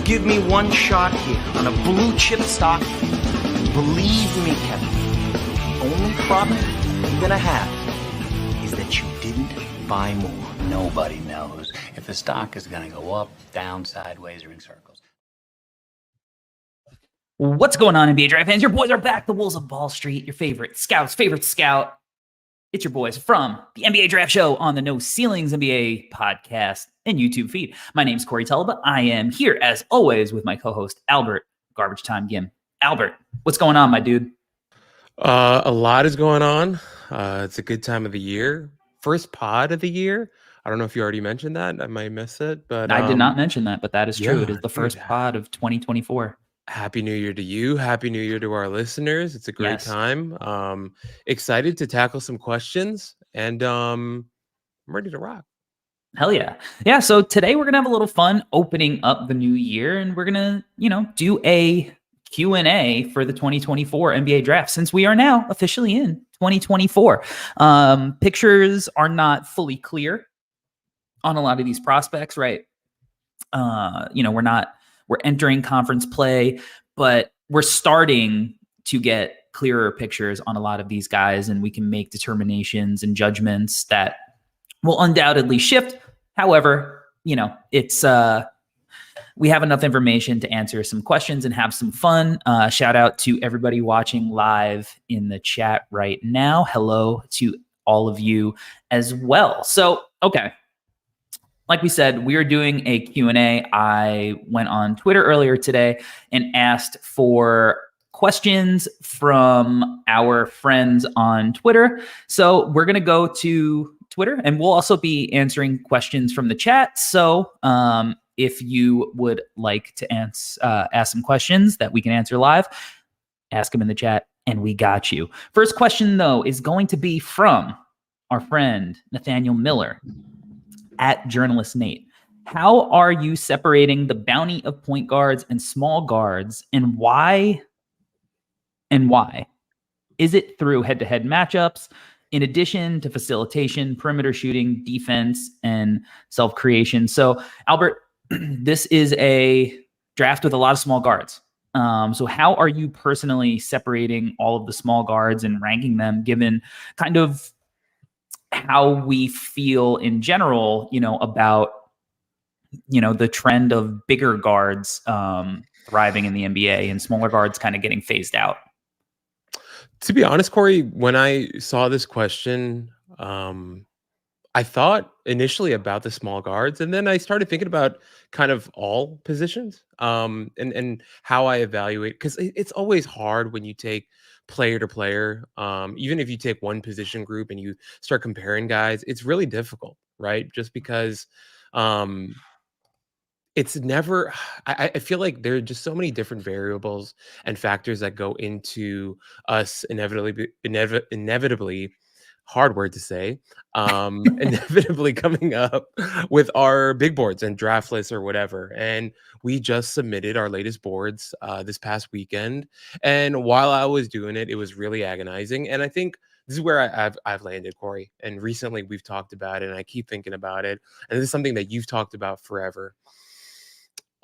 give me one shot here on a blue chip stock, believe me, Kevin, the only problem you're gonna have is that you didn't buy more. Nobody knows if the stock is gonna go up, down, sideways, or in circles. What's going on, NBA Draft fans? Your boys are back. The Wolves of Ball Street, your favorite scout. It's your boys from the NBA Draft Show on the No Ceilings NBA podcast and YouTube feed. My name's Corey Tulba. I am here, as always, with my co-host, Albert Garbage Time Gim. Albert, what's going on, my dude? A lot is going on. It's a good time of the year. First pod of the year. I don't know if you already mentioned that. I might miss it, but I did not mention that, but that is true. Yeah, it is the first pod of 2024. Happy New Year to you. Happy New Year to our listeners. It's a great Yes. time. Excited to tackle some questions, and I'm ready to rock. Hell yeah. Yeah, so today we're going to have a little fun opening up the new year, and we're going to, do a Q&A for the 2024 NBA draft, since we are now officially in 2024. Pictures are not fully clear on a lot of these prospects, right? We're entering conference play, but we're starting to get clearer pictures on a lot of these guys, and we can make determinations and judgments that will undoubtedly shift. However, it's we have enough information to answer some questions and have some fun. Shout out to everybody watching live in the chat right now. Hello to all of you as well. So, okay. Like we said, we are doing a Q&A. I went on Twitter earlier today and asked for questions from our friends on Twitter. So we're going to go to Twitter, and we'll also be answering questions from the chat. So if you would like to ask some questions that we can answer live, ask them in the chat, and we got you. First question, though, is going to be from our friend Nathaniel Miller at Journalist Nate. How are you separating the bounty of point guards and small guards, and why? Is it through head-to-head matchups, in addition to facilitation, perimeter shooting, defense, and self-creation? So, Albert, this is a draft with a lot of small guards. So how are you personally separating all of the small guards and ranking them, given kind of how we feel in general, about, the trend of bigger guards thriving in the NBA and smaller guards kind of getting phased out? To be honest, Corey, when I saw this question, I thought initially about the small guards, and then I started thinking about kind of all positions, and how I evaluate, because it's always hard when you take player to player. Even if you take one position group and you start comparing guys, it's really difficult, right? Just because it's never, I feel like there are just so many different variables and factors that go into us inevitably, hard word to say, inevitably coming up with our big boards and draft lists or whatever. And we just submitted our latest boards this past weekend. And while I was doing it, it was really agonizing. And I think this is where I've landed, Corey. And recently we've talked about it, and I keep thinking about it. And this is something that you've talked about forever.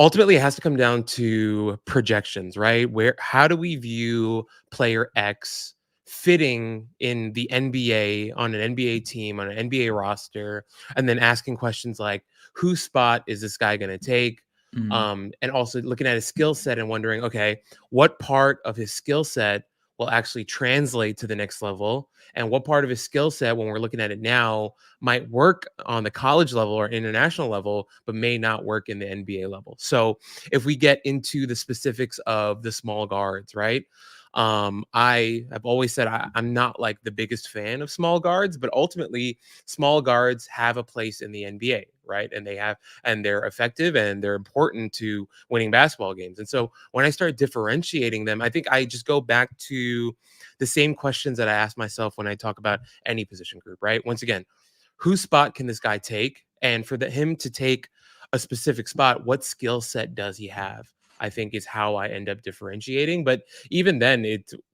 Ultimately, it has to come down to projections, right? How do we view player X fitting in the NBA, on an NBA team, on an NBA roster, and then asking questions like, whose spot is this guy going to take? And also looking at his skill set and wondering, okay, what part of his skill set will actually translate to the next level, and what part of his skill set, when we're looking at it now, might work on the college level or international level, but may not work in the NBA level. So if we get into the specifics of the small guards, right? I have always said I'm not like the biggest fan of small guards, but ultimately small guards have a place in the NBA, right? And they're effective and they're important to winning basketball games. And so when I start differentiating them, I think I just go back to the same questions that I ask myself when I talk about any position group, right? Once again, whose spot can this guy take? And for him to take a specific spot, what skill set does he have? I think is how I end up differentiating. But even then,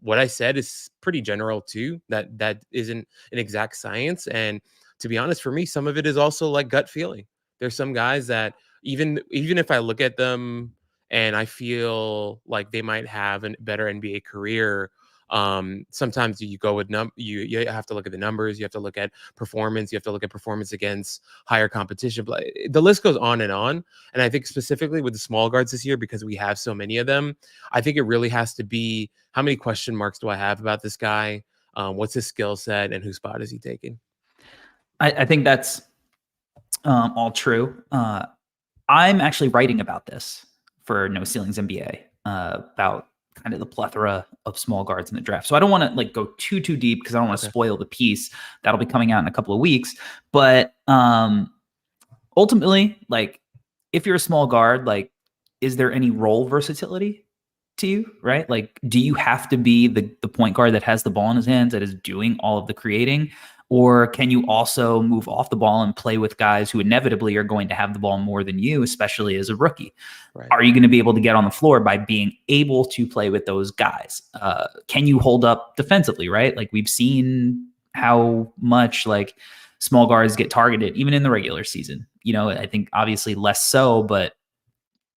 what I said is pretty general too. That isn't an exact science. And to be honest, for me, some of it is also like gut feeling. There's some guys that even if I look at them and I feel like they might have a better NBA career. Sometimes you go with you have to look at the numbers, you have to look at performance, you have to look at performance against higher competition. But the list goes on. And I think specifically with the small guards this year, because we have so many of them, I think it really has to be, how many question marks do I have about this guy? What's his skill set, and whose spot is he taking? I think that's all true. I'm actually writing about this for No Ceilings NBA, about kind of the plethora of small guards in the draft. So I don't want to like go too deep because I don't want to spoil the piece that'll be coming out in a couple of weeks. But ultimately, like, if you're a small guard, like, is there any role versatility to you, right? Like, do you have to be the point guard that has the ball in his hands, that is doing all of the creating? Or can you also move off the ball and play with guys who inevitably are going to have the ball more than you, especially as a rookie? Right. Are you going to be able to get on the floor by being able to play with those guys? Can you hold up defensively, right? Like, we've seen how much like small guards get targeted, even in the regular season. You know, I think obviously less so, but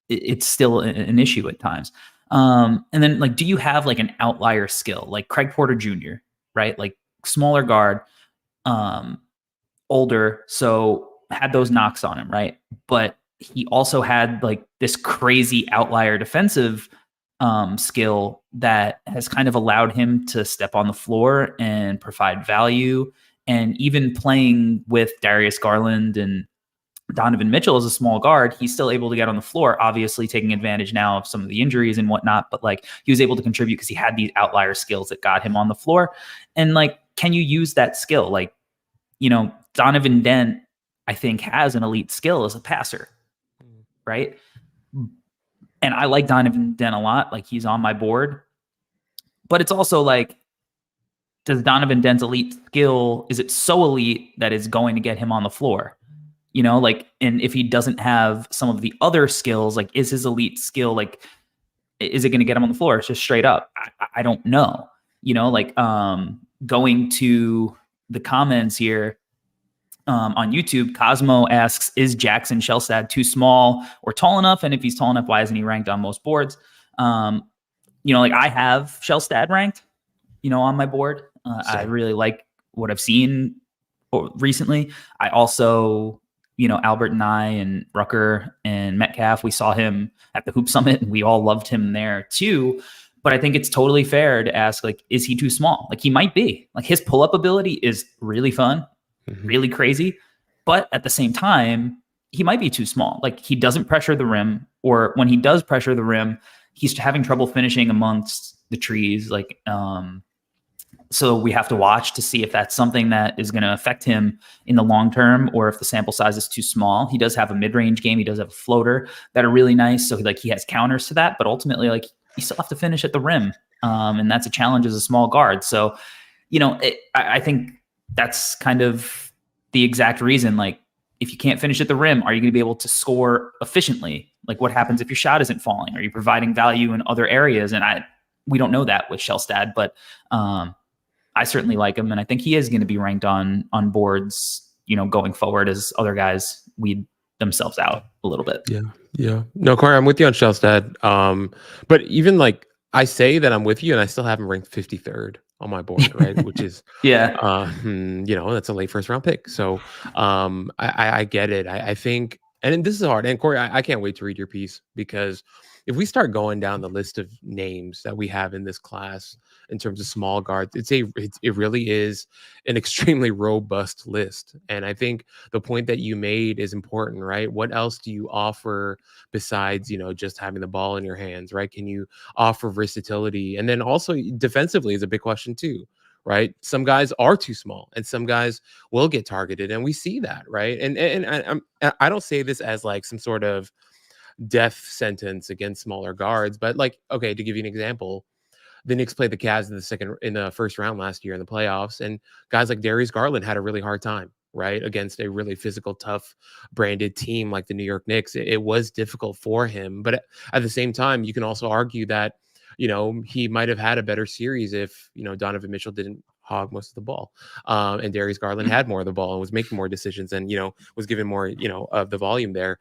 it's still an issue at times. And then, like, do you have like an outlier skill, like Craig Porter Jr., right? Like, smaller guard, older, so had those knocks on him, right? But he also had like this crazy outlier defensive skill that has kind of allowed him to step on the floor and provide value. And even playing with Darius Garland and Donovan Mitchell as a small guard, he's still able to get on the floor, obviously taking advantage now of some of the injuries and whatnot, but like, he was able to contribute because he had these outlier skills that got him on the floor. And like, can you use that skill? Like, you know, Donovan Dent, I think, has an elite skill as a passer, right? And I like Donovan Dent a lot. Like, he's on my board. But it's also like, does Donovan Dent's elite skill, is it so elite that it's going to get him on the floor? You know, like, and if he doesn't have some of the other skills, like, is his elite skill, like, is it going to get him on the floor? It's just straight up. I don't know. You know, like, going to the comments here on YouTube, Cosmo asks, is Jackson Shelstad too small or tall enough? And if he's tall enough, why isn't he ranked on most boards? You know, like, I have Shelstad ranked, you know, on my board. I really like what I've seen recently. I also, you know, Albert and I and Rucker and Metcalf, we saw him at the Hoop Summit and we all loved him there too. But I think it's totally fair to ask, like, is he too small? Like, he might be. Like, his pull-up ability is really fun, really crazy. But at the same time, he might be too small. Like, he doesn't pressure the rim, or when he does pressure the rim, he's having trouble finishing amongst the trees. Like, so we have to watch to see if that's something that is going to affect him in the long term, or if the sample size is too small. He does have a mid-range game. He does have a floater that are really nice. So like, he has counters to that, but ultimately, like, you still have to finish at the rim. And that's a challenge as a small guard. So, you know, I think that's kind of the exact reason. Like, if you can't finish at the rim, are you going to be able to score efficiently? Like, what happens if your shot isn't falling? Are you providing value in other areas? And we don't know that with Shelstad, but I certainly like him. And I think he is going to be ranked on boards, you know, going forward, as other guys weed themselves out a little bit. Yeah. No, Corey, I'm with you on Shelstad. But even like, I say that I'm with you, and I still have him ranked 53rd on my board, right? Which is, you know, that's a late first round pick. So I get it. I think, and this is hard. And Corey, I can't wait to read your piece, because if we start going down the list of names that we have in this class in terms of small guards, it really is an extremely robust list. And I think the point that you made is important, right? What else do you offer besides, you know, just having the ball in your hands, right? Can you offer versatility? And then also defensively is a big question too, right? Some guys are too small, and some guys will get targeted, and we see that, right? And I don't say this as like some sort of death sentence against smaller guards, but like, okay, to give you an example, the Knicks played the Cavs in the first round last year in the playoffs, and guys like Darius Garland had a really hard time, right, against a really physical, tough branded team like the New York Knicks. It was difficult for him, but at the same time, you can also argue that, you know, he might have had a better series if, you know, Donovan Mitchell didn't hog most of the ball, and Darius Garland had more of the ball and was making more decisions, and, you know, was given more, you know, of the volume there.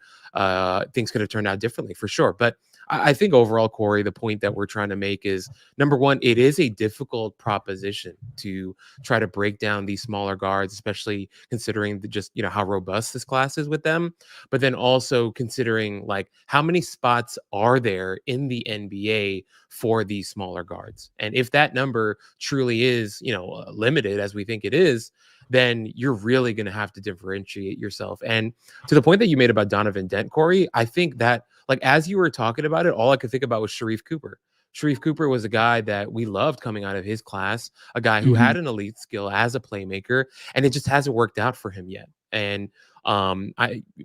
Things could have turned out differently for sure. But I think overall, Corey, the point that we're trying to make is, number one, it is a difficult proposition to try to break down these smaller guards, especially considering just, how robust this class is with them. But then also considering like how many spots are there in the NBA for these smaller guards. And if that number truly is, limited as we think it is, then you're really going to have to differentiate yourself. And to the point that you made about Donovan Dent, Corey, I think that, like, as you were talking about it, all I could think about was Sharif Cooper. Sharif Cooper was a guy that we loved coming out of his class, a guy who had an elite skill as a playmaker, and it just hasn't worked out for him yet. And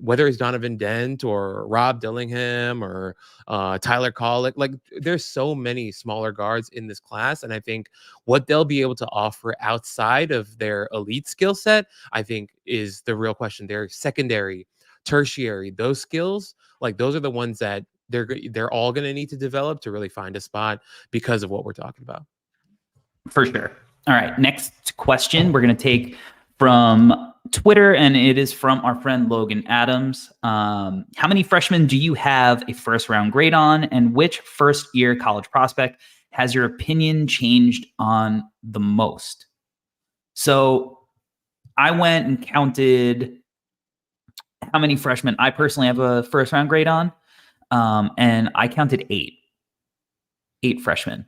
whether it's Donovan Dent or Rob Dillingham or Tyler Kolek, like there's so many smaller guards in this class, and I think what they'll be able to offer outside of their elite skill set, I think, is the real question. Their secondary, tertiary, those skills, like those are the ones that they're all going to need to develop to really find a spot because of what we're talking about. For sure. All right, next question we're going to take from Twitter, and it is from our friend Logan Adams. How many freshmen do you have a first round grade on, and which first year college prospect has your opinion changed on the most? So I went and counted how many freshmen I personally have a first round grade on, and I counted eight freshmen.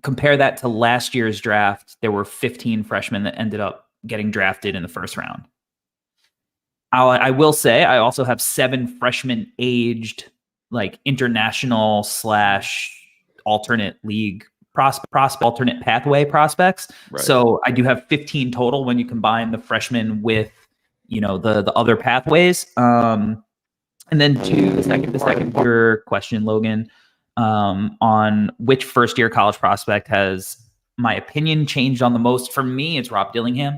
Compare that to last year's draft. There were 15 freshmen that ended up getting drafted in the first round. I will say I also have 7 freshmen aged, like international / alternate league prospect, alternate pathway prospects. Right. So I do have 15 total when you combine the freshmen with, the other pathways. And then to the second your question, Logan, on which first year college prospect has my opinion changed on the most. For me, it's Rob Dillingham.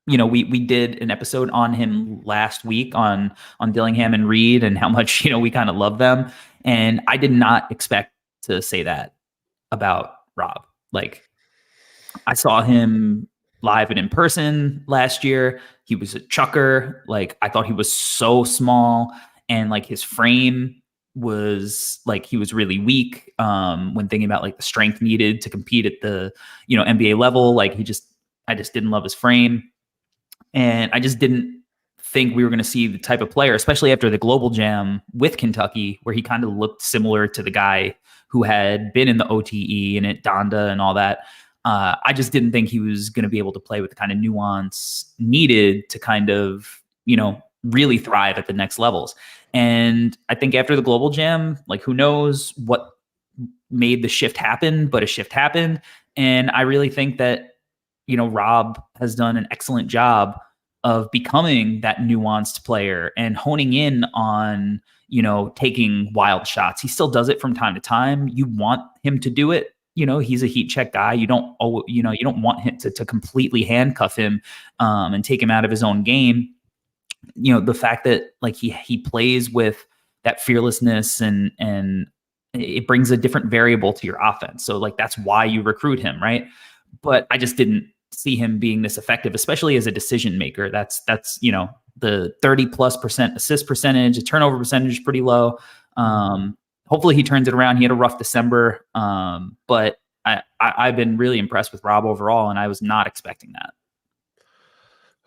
We did an episode on him last week on Dillingham and Reed and how much, we kind of love them. And I did not expect to say that about Rob. Like, I saw him live and in person last year. He was a chucker. Like, I thought he was so small, and like his frame was like, he was really weak when thinking about like the strength needed to compete at the NBA level. Like I just didn't love his frame, and I just didn't think we were going to see the type of player, especially after the Global Jam with Kentucky, where he kind of looked similar to the guy who had been in the OTE and at Donda and all that. I just didn't think he was going to be able to play with the kind of nuance needed to kind of really thrive at the next levels. And I think after the Global Jam, like, who knows what made the shift happen, but a shift happened. And I really think that, Rob has done an excellent job of becoming that nuanced player and honing in on, taking wild shots. He still does it from time to time. You want him to do it. He's a heat check guy. You don't want him to completely handcuff him and take him out of his own game. The fact that like he plays with that fearlessness and it brings a different variable to your offense. So like, that's why you recruit him. Right. But I just didn't see him being this effective, especially as a decision maker. That's the 30+% assist percentage, the turnover percentage is pretty low. Hopefully he turns it around. He had a rough December. But I've been really impressed with Rob overall, and I was not expecting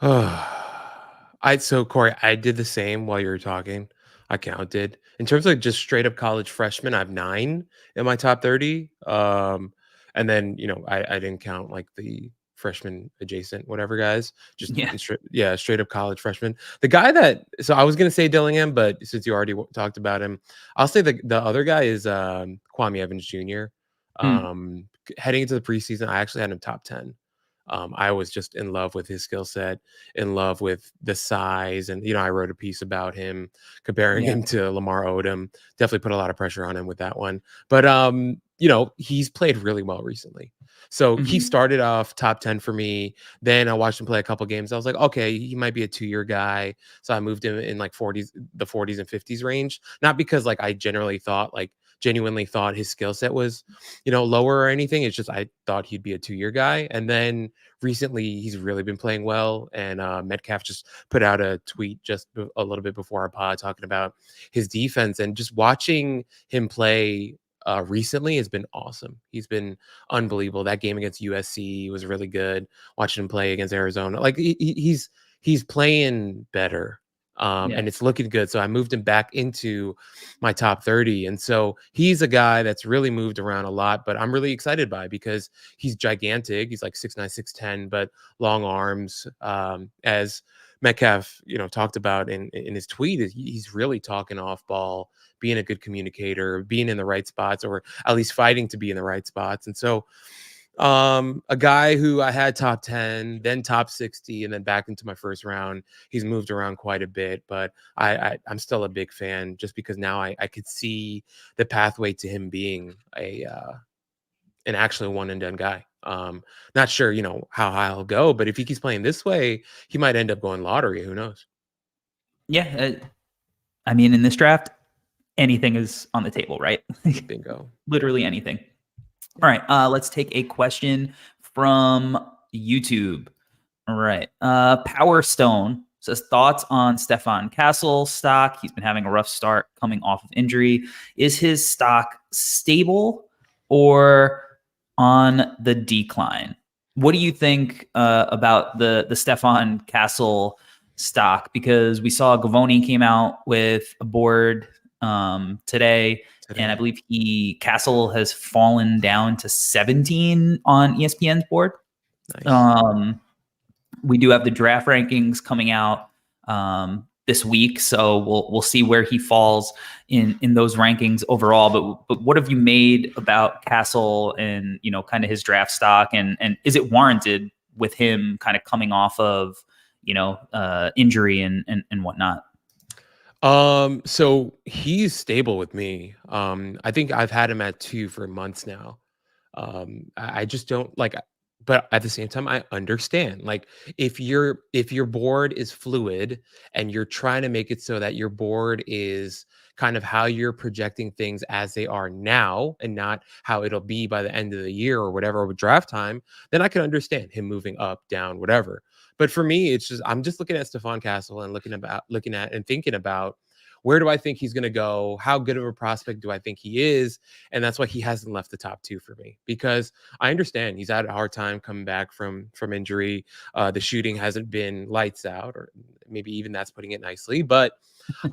that. So Corey, I did the same while you were talking. I counted in terms of just straight up college freshmen. I have 9 in my top 30. And then, I didn't count like the freshman adjacent, whatever guys, just straight up college freshmen. The guy so I was going to say Dillingham, but since you already talked about him, I'll say the other guy is Kwame Evans Jr. Heading into the preseason, I actually had him top 10. I was just in love with his skill set, in love with the size. And, I wrote a piece about him, comparing him to Lamar Odom. Definitely put a lot of pressure on him with that one. But, he's played really well recently. So he started off top 10 for me. Then I watched him play a couple games. I was like, okay, he might be a 2-year guy. So I moved him in like the 40s and 50s range. Not because like I generally thought like genuinely thought his skill set was, lower or anything. It's just I thought he'd be a 2-year guy. And then recently he's really been playing well. And Metcalf just put out a tweet just a little bit before our pod talking about his defense, and just watching him play recently has been awesome. He's been unbelievable. That game against USC was really good. Watching him play against Arizona, like he's playing better. And it's looking good. So I moved him back into my top 30. And so he's a guy that's really moved around a lot, but I'm really excited by, because he's gigantic. He's like 6'9", 6'10", but long arms. As Metcalf, talked about in his tweet, he's really talking off ball, being a good communicator, being in the right spots, or at least fighting to be in the right spots. And so a guy who I had top 10, then top 60, and then back into my first round. He's moved around quite a bit, but I'm still a big fan, just because now I could see the pathway to him being an actually one and done guy. Not sure, how high he'll go, but if he keeps playing this way, he might end up going lottery. Who knows? Yeah. I mean, in this draft, anything is on the table, right? Bingo. Literally anything. All right, let's take a question from YouTube. All right, Power Stone says, thoughts on Stefon Castle stock. He's been having a rough start coming off of injury. Is his stock stable or on the decline? What do you think about the Stefon Castle stock? Because we saw Gavoni came out with a board today. And I believe Castle has fallen down to 17 on ESPN's board. Nice. We do have the draft rankings coming out this week, so we'll see where he falls in those rankings overall. But what have you made about Castle and kind of his draft stock, and is it warranted with him kind of coming off of injury and whatnot? So he's stable with me. I think I've had him at 2 for months now. I just don't like, but at the same time, I understand, like, if your board is fluid and you're trying to make it so that your board is kind of how you're projecting things as they are now and not how it'll be by the end of the year or whatever with draft time, then I can understand him moving up, down, whatever. But for me, it's just, I'm just looking at Stefon Castle and looking at and thinking about, where do I think he's going to go? How good of a prospect do I think he is? And that's why he hasn't left the top 2 for me, because I understand he's had a hard time coming back from injury. The shooting hasn't been lights out, or maybe even that's putting it nicely, but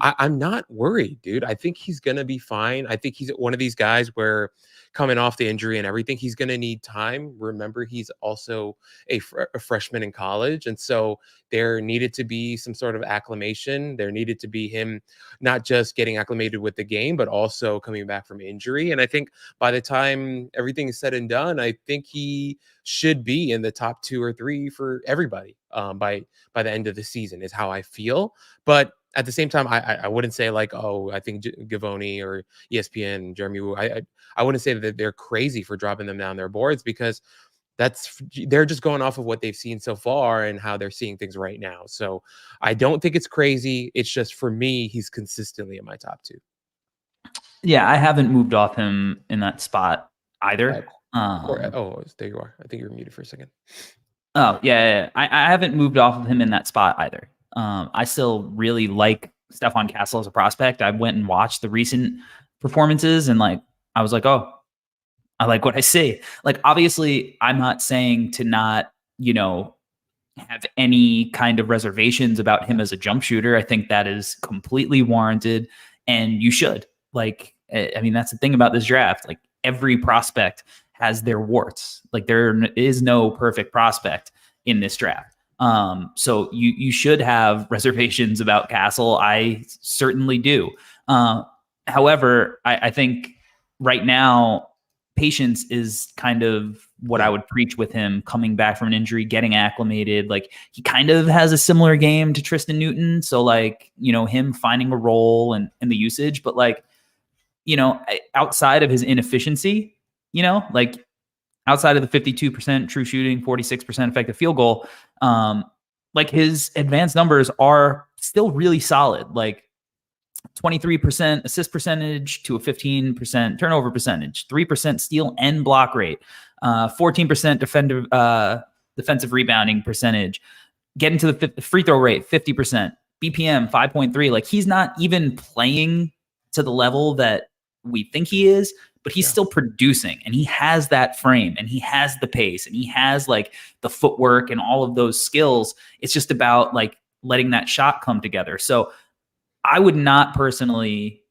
I'm not worried, dude. I think he's going to be fine. I think he's one of these guys where, coming off the injury and everything, he's going to need time. Remember, he's also a freshman in college. And so there needed to be some sort of acclimation. There needed to be him not just getting acclimated with the game, but also coming back from injury. And I think by the time everything is said and done, I think he should be in the top 2 or 3 for everybody by the end of the season, is how I feel. But at the same time, I wouldn't say like, oh, I think Gavoni or ESPN, Jeremy Wu, I wouldn't say that they're crazy for dropping them down their boards, because they're just going off of what they've seen so far and how they're seeing things right now. So I don't think it's crazy. It's just, for me, he's consistently in my top 2. Yeah, I haven't moved off him in that spot either. There you are. I think you were muted for a second. Oh, yeah. I haven't moved off of him in that spot either. I still really like Stefon Castle as a prospect. I went and watched the recent performances, and I was like, oh, I like what I see. Like, obviously, I'm not saying to not, have any kind of reservations about him as a jump shooter. I think that is completely warranted, and you should. Like, I mean, that's the thing about this draft. Like, every prospect has their warts. Like, there is no perfect prospect in this draft. So you should have reservations about Castle. I certainly do. However, I think right now, patience is kind of what I would preach with him coming back from an injury, getting acclimated. Like, he kind of has a similar game to Tristan Newton. So him finding a role and the usage, but outside of his inefficiency, outside of the 52% true shooting, 46% effective field goal, his advanced numbers are still really solid. Like, 23% assist percentage to a 15% turnover percentage, 3% steal and block rate, 14% defensive rebounding percentage, getting to the free throw rate, 50%, BPM 5.3. Like, he's not even playing to the level that we think he is, but he's still producing, and he has that frame, and he has the pace, and he has like the footwork and all of those skills. It's just about like letting that shot come together. So I would not personally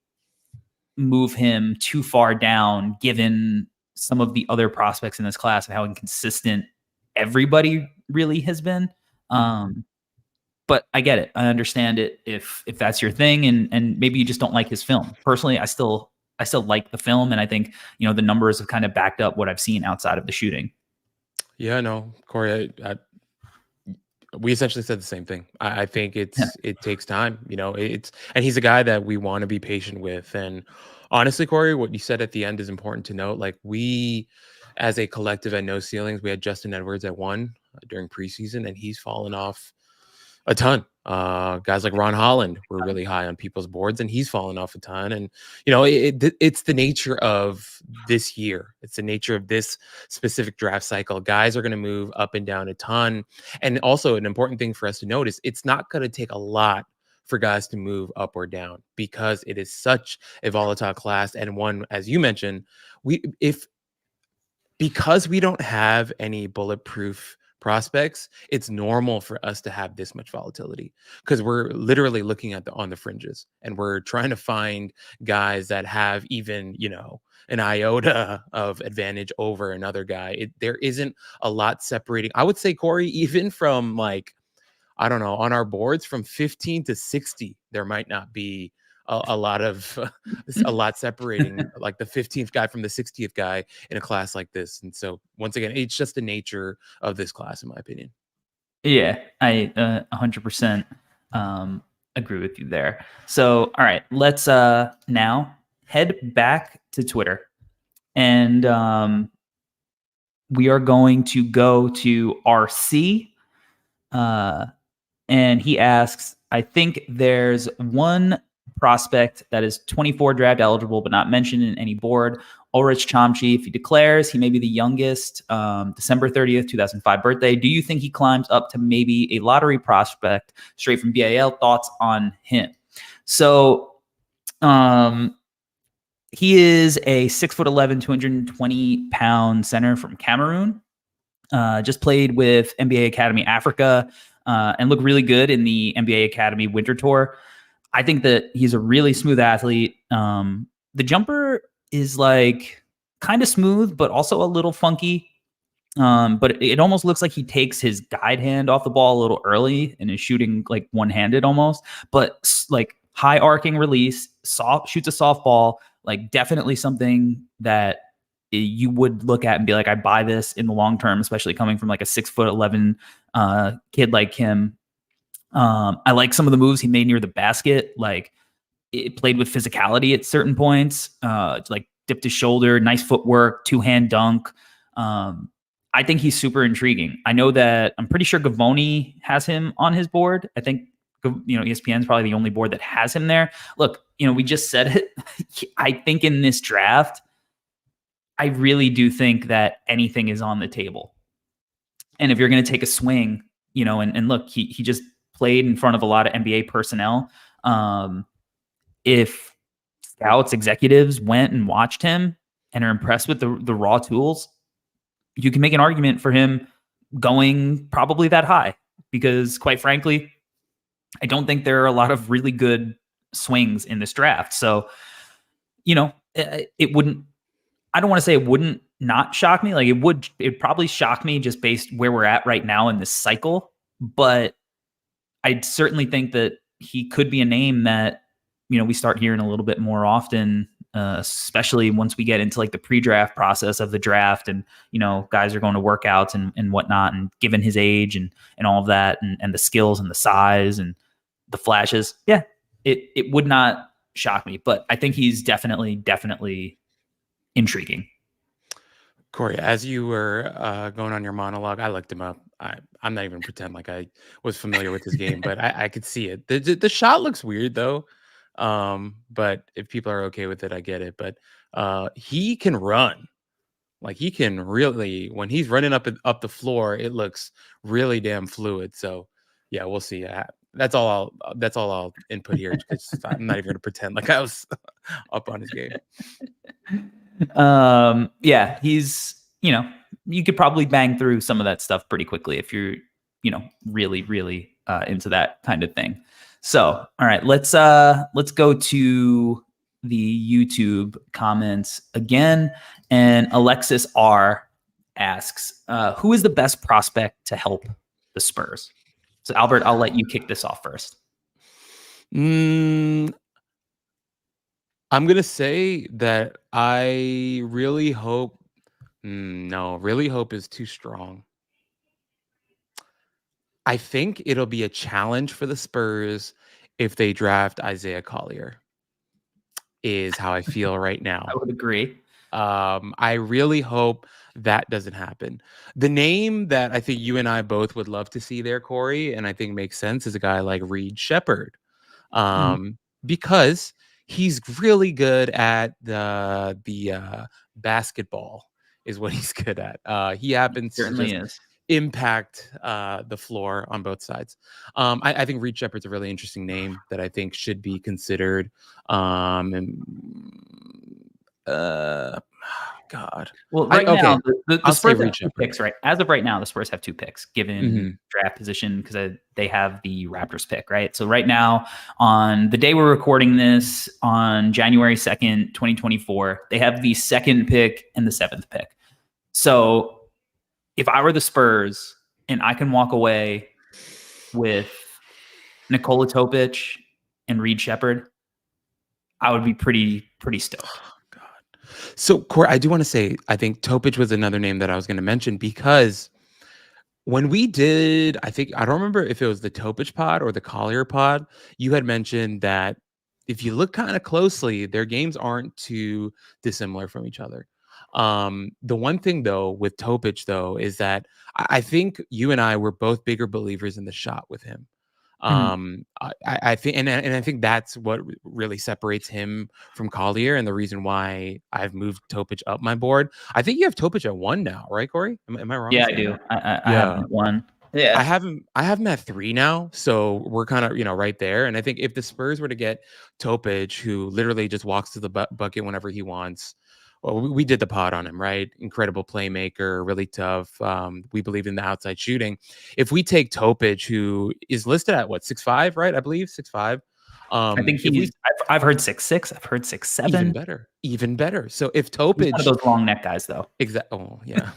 move him too far down, given some of the other prospects in this class and how inconsistent everybody really has been. But I get it. I understand it if that's your thing, and maybe you just don't like his film. Personally, I still like the film, and I think, you know, the numbers have kind of backed up what I've seen outside of the shooting. Yeah, no, Corey, we essentially said the same thing. I think it takes time, you know, and he's a guy that we want to be patient with. And honestly, Corey, what you said at the end is important to note. Like, we, as a collective at No Ceilings, we had Justin Edwards at 1 during preseason, and he's fallen off a ton. Guys like Ron Holland were really high on people's boards, and he's fallen off a ton. And, you know, it's the nature of this year. It's the nature of this specific draft cycle. Guys are going to move up and down a ton. And also, an important thing for us to notice, it's not going to take a lot for guys to move up or down, because it is such a volatile class. And one, as you mentioned, because we don't have any bulletproof prospects, it's normal for us to have this much volatility, because we're literally looking at on the fringes, and we're trying to find guys that have even, you know, an iota of advantage over another guy. There isn't a lot separating, I would say, Corey, even from like, I don't know, on our boards from 15 to 60, there might not be a lot separating like the 15th guy from the 60th guy in a class like this. And so, once again, it's just the nature of this class, in my opinion. Yeah, I 100% agree with you there. So, all right, let's now head back to Twitter, and we are going to go to RC, and he asks, I think there's one prospect that is 24 draft eligible but not mentioned in any board, Ulrich Chomchi. If he declares, he may be the youngest, December 30th, 2005 birthday. Do you think he climbs up to maybe a lottery prospect straight from BAL? Thoughts on him? So he is a 6'11", 220-pound center from Cameroon. Just played with NBA Academy Africa and looked really good in the NBA Academy Winter Tour. I think that he's a really smooth athlete. The jumper is like kind of smooth, but also a little funky. But it almost looks like he takes his guide hand off the ball a little early and is shooting like one-handed almost. But like high arcing release, shoots a softball, like definitely something that you would look at and be like, I buy this in the long term, especially coming from like a 6'11" kid like him. I like some of the moves he made near the basket. Like, it played with physicality at certain points, like dipped his shoulder, nice footwork, 2-hand dunk. I think he's super intriguing. I know that I'm pretty sure Gavoni has him on his board. I think, you know, ESPN is probably the only board that has him there. Look, you know, we just said it. I think in this draft, I really do think that anything is on the table. And if you're going to take a swing, you know, and look, he just played in front of a lot of NBA personnel. If scouts, executives went and watched him and are impressed with the raw tools, you can make an argument for him going probably that high, because quite frankly, I don't think there are a lot of really good swings in this draft. So, you know, it wouldn't, I don't want to say it wouldn't not shock me. Like, it probably shock me just based where we're at right now in this cycle. But I certainly think that he could be a name that, you know, we start hearing a little bit more often, especially once we get into like the pre-draft process of the draft, and, you know, guys are going to workouts and whatnot, and given his age and all of that, and the skills and the size and the flashes. Yeah, it would not shock me, but I think he's definitely intriguing. Corey, as you were going on your monologue, I looked him up. I'm not even pretend like I was familiar with his game, but I could see it. The shot looks weird though. But if people are okay with it, I get it. But he can run. Like he can really, when he's running up the floor, it looks really damn fluid. So yeah, we'll see. That's all I'll input here because I'm not even going to pretend like I was up on his game. Yeah, he's, you could probably bang through some of that stuff pretty quickly if you're, really, really into that kind of thing. So, all right, let's go to the YouTube comments again. And Alexis R asks, who is the best prospect to help the Spurs? So Albert, I'll let you kick this off first. I'm going to say that I really hope, no, really hope is too strong. I think it'll be a challenge for the Spurs if they draft Isaiah Collier, is how I feel right now. I would agree. I really hope that doesn't happen. The name that I think you and I both would love to see there, Corey, and I think makes sense, is a guy like Reed Shepherd. Because he's really good at the basketball is what he's good at. He happens to just impact the floor on both sides. I think Reed Shepherd's a really interesting name that I think should be considered. God. Well, now the Spurs have 2 picks, right? As of right now, the Spurs have 2 picks given draft position because they have the Raptors pick, right? So right now, on the day we're recording this, on January 2nd, 2024, they have the 2nd pick and the 7th pick. So if I were the Spurs and I can walk away with Nikola Topic and Reed Shepherd, I would be pretty stoked. So, Corey, I do want to say, I think Topic was another name that I was going to mention because when we did, I don't remember if it was the Topic pod or the Collier pod, you had mentioned that if you look kind of closely, their games aren't too dissimilar from each other. The one thing, though, with Topic, though, is that I think you and I were both bigger believers in the shot with him. I think, and I think that's what really separates him from Collier, and the reason why I've moved Topic up my board. I think you have Topic at 1 now, right, Corey? Am I wrong? Yeah, I do. I have him at 1. Yeah, I have him at 3 now, so we're kind of right there. And I think if the Spurs were to get Topic, who literally just walks to the bucket whenever he wants. Well, we did the pod on him, right? Incredible playmaker, really tough. We believe in the outside shooting. If we take Topic, who is listed at 6'5", right? I believe 6'5". I think I've heard 6'6". I've heard 6'7". Even better. So if Topic, he's one of those long neck guys, though. Exactly. Oh yeah.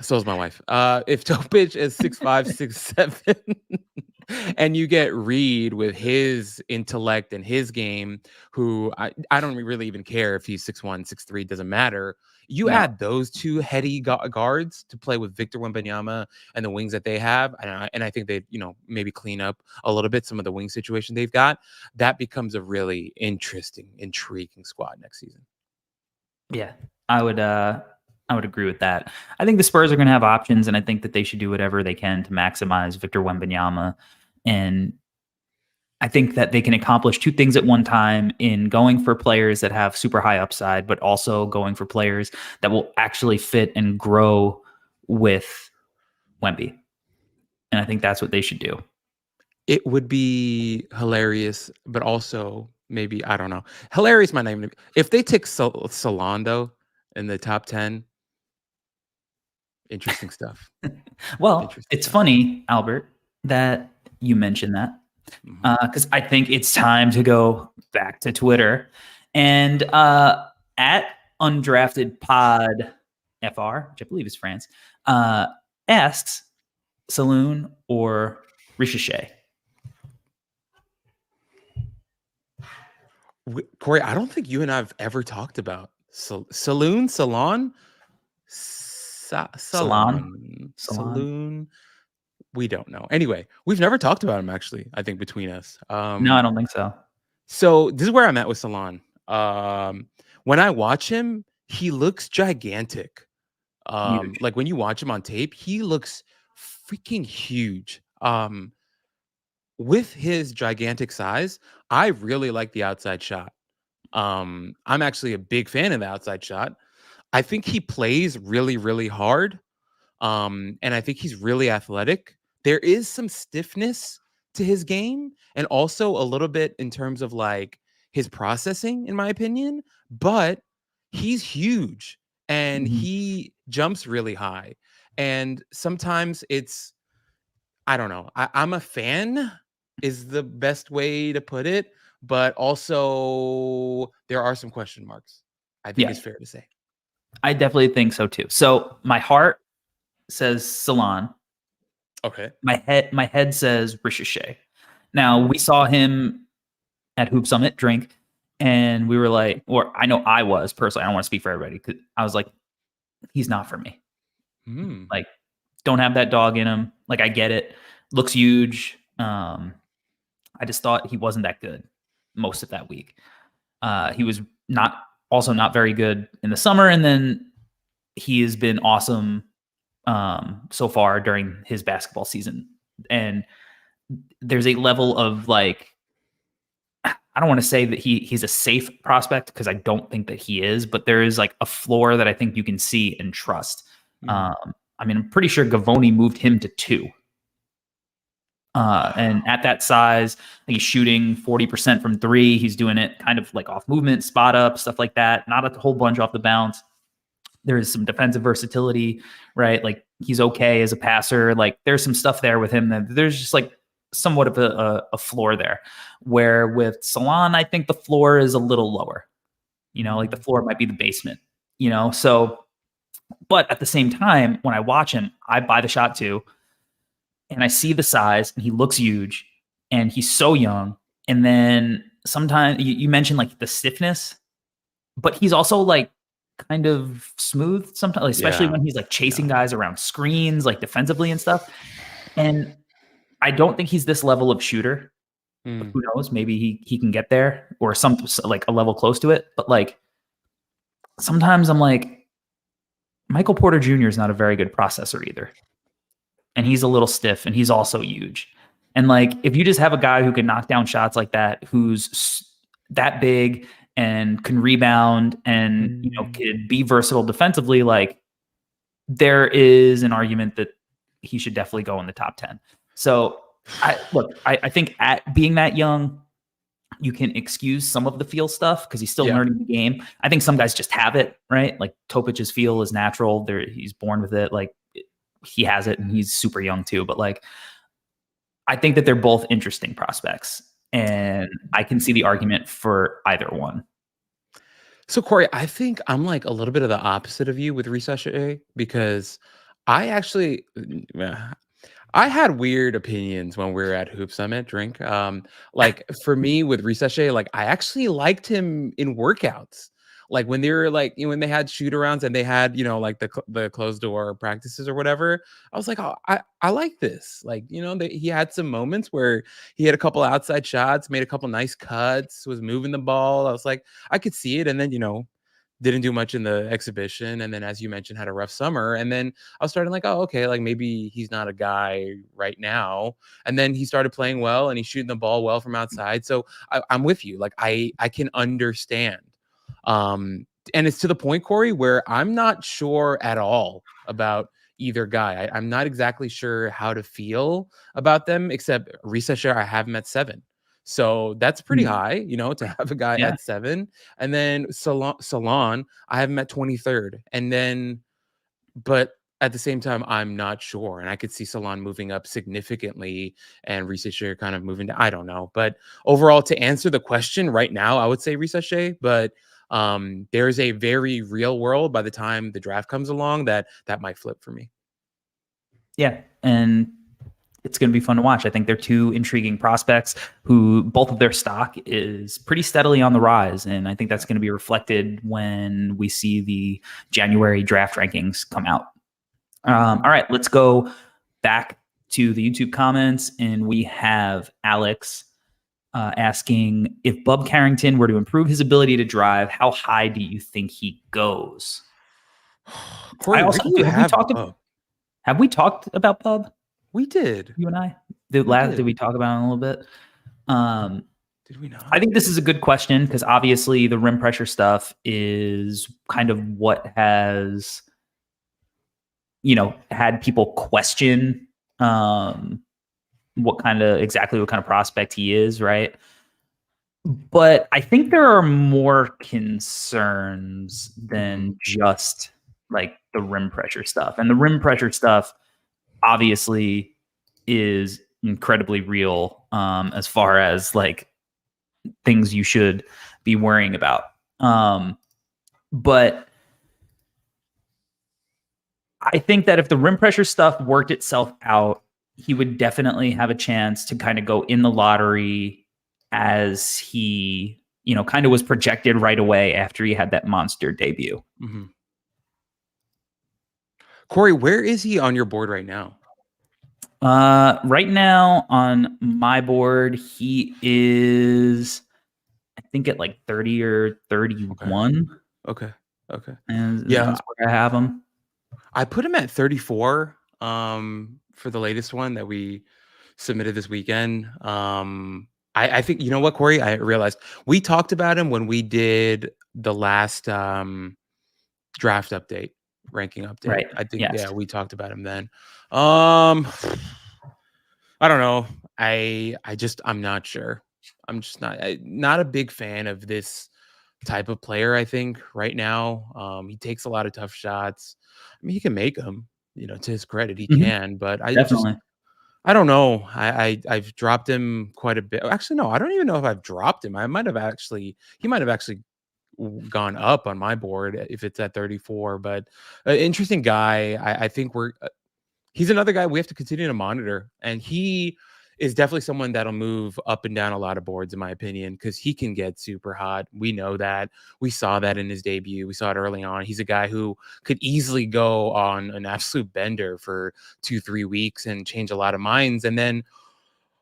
So is my wife. If Topic is 6'5", 6'7", and you get Reed with his intellect and his game, who I don't really even care if he's 6'1", 6'3", doesn't matter. You add those 2 heady guards to play with Victor Wembanyama and the wings that they have, and I think they maybe clean up a little bit some of the wing situation they've got. That becomes a really interesting, intriguing squad next season. Yeah, I would agree with that. I think the Spurs are going to have options, and I think that they should do whatever they can to maximize Victor Wembanyama. And I think that they can accomplish 2 things at one time in going for players that have super high upside, but also going for players that will actually fit and grow with Wemby. And I think that's what they should do. It would be hilarious, but also maybe, I don't know. Hilarious might not even. If they take Saloon, though, in the top 10, interesting stuff. Well, it's funny, Albert, that you mentioned that. Because I think it's time to go back to Twitter. And at Undrafted Pod FR, which I believe is France, asks Saloon or Ricochet. Corey, I don't think you and I have ever talked about Saloon. We don't know. Anyway, we've never talked about him, actually, I think, between us. No, I don't think so. So this is where I'm at with Saloon. When I watch him, he looks gigantic. Like when you watch him on tape, he looks freaking huge. with his gigantic size, I really like the outside shot. I'm actually a big fan of the outside shot. I think he plays really, really hard. And I think he's really athletic. There is some stiffness to his game, and also a little bit in terms of like his processing, in my opinion. But he's huge and Mhm. he jumps really high. And sometimes it's, I don't know. I'm a fan, is the best way to put it. But also, there are some question marks, I think Yeah, it's fair to say. I definitely think so too. So my heart says Salon. Okay. My head says Ricochet. Now we saw him at Hoop Summit drink, and we were like, or I know I was personally. I don't want to speak for everybody. 'Cause I was like, he's not for me. Hmm. Like, don't have that dog in him. Like, I get it. Looks huge. I just thought he wasn't that good most of that week. He was not very good in the summer, and then he has been awesome so far during his basketball season. And there's a level of like, I don't want to say that he's a safe prospect because I don't think that he is, but there is like a floor that I think you can see and trust. Mhm. I mean, I'm pretty sure Gavoni moved him to 2. And at that size, he's shooting 40% from 3. He's doing it kind of like off movement, spot up, stuff like that. Not a whole bunch off the bounce. There is some defensive versatility, right? Like he's okay as a passer. Like there's some stuff there with him that there's just like somewhat of a floor there. Where with Salon, I think the floor is a little lower. Like the floor might be the basement. So, but at the same time, when I watch him, I buy the shot too, and I see the size, and he looks huge, and he's so young. And then sometimes you mentioned like the stiffness, but he's also like kind of smooth sometimes, like, especially Yeah. when he's like chasing Yeah. guys around screens, like defensively and stuff. And I don't think he's this level of shooter, but Mm. who knows? Maybe he can get there or some like a level close to it. But like sometimes I'm like, Michael Porter Jr. is not a very good processor either. And he's a little stiff and he's also huge. And like, if you just have a guy who can knock down shots like that, who's that big and can rebound and, Mm. could be versatile defensively, like there is an argument that he should definitely go in the top 10. So I think at being that young, you can excuse some of the feel stuff because he's still Yeah. learning the game. I think some guys just have it, right? Like Topic's feel is natural. He's born with it. Like he has it and he's super young too. But like, I think that they're both interesting prospects and I can see the argument for either one. So Corey, I think I'm like a little bit of the opposite of you with Research because I actually I had weird opinions when we were at Hoop Summit drink. Like for me with Research, like I actually liked him in workouts. Like when they were like, when they had shoot arounds and they had, like the closed door practices or whatever, I was like, oh, I like this. Like, he had some moments where he had a couple outside shots, made a couple nice cuts, was moving the ball. I was like, I could see it. And then, didn't do much in the exhibition. And then, as you mentioned, had a rough summer. And then I was starting like, oh, okay, like maybe he's not a guy right now. And then he started playing well and he's shooting the ball well from outside. So I'm with you. Like I can understand. And it's to the point, Corey, where I'm not sure at all about either guy. I'm not exactly sure how to feel about them, except Risa I have him at 7. So that's pretty Hmm. high, to have a guy Yeah. at 7. And then Salon, I have him at 23rd. And then, but at the same time, I'm not sure. And I could see Salon moving up significantly and Risa kind of moving to, I don't know. But overall, to answer the question right now, I would say Risa, but there's a very real world by the time the draft comes along that might flip for me. Yeah. And it's going to be fun to watch. I think they're two intriguing prospects who both of their stock is pretty steadily on the rise. And I think that's going to be reflected when we see the January draft rankings come out. All right, let's go back to the YouTube comments. And we have Alex asking, if Bub Carrington were to improve his ability to drive, how high do you think he goes? Corey, where do you Have we have talked Bub? have we talked about Bub? We did. You and I? Did we talk about it a little bit? Did we not? I think this is a good question because obviously the rim pressure stuff is kind of what has, had people question what kind of prospect he is, right? But I think there are more concerns than just like the rim pressure stuff. And the rim pressure stuff obviously is incredibly real as far as like things you should be worrying about. But I think that if the rim pressure stuff worked itself out, he would definitely have a chance to kind of go in the lottery as he, kind of was projected right away after he had that monster debut. Mm-hmm. Corey, where is he on your board right now? Right now on my board, he is, I think, at like 30 or 31. Okay. And yeah, that's where I have him. I put him at 34 for the latest one that we submitted this weekend. I think, you know what, Corey? I realized we talked about him when we did the last draft update, ranking update. Right. I think, yes. yeah, we talked about him then. I don't know. I'm not sure. I'm just not a big fan of this type of player. I think right now, he takes a lot of tough shots. I mean, he can make them, to his credit, he can, but I don't know. I've dropped him quite a bit. Actually, no, I don't even know if I've dropped him. He might have actually gone up on my board if it's at 34, but interesting guy. I think he's another guy we have to continue to monitor, and he is definitely someone that'll move up and down a lot of boards, in my opinion, because he can get super hot. We know that. We saw that in his debut. We saw it early on. He's a guy who could easily go on an absolute bender for 2-3 weeks and change a lot of minds. And then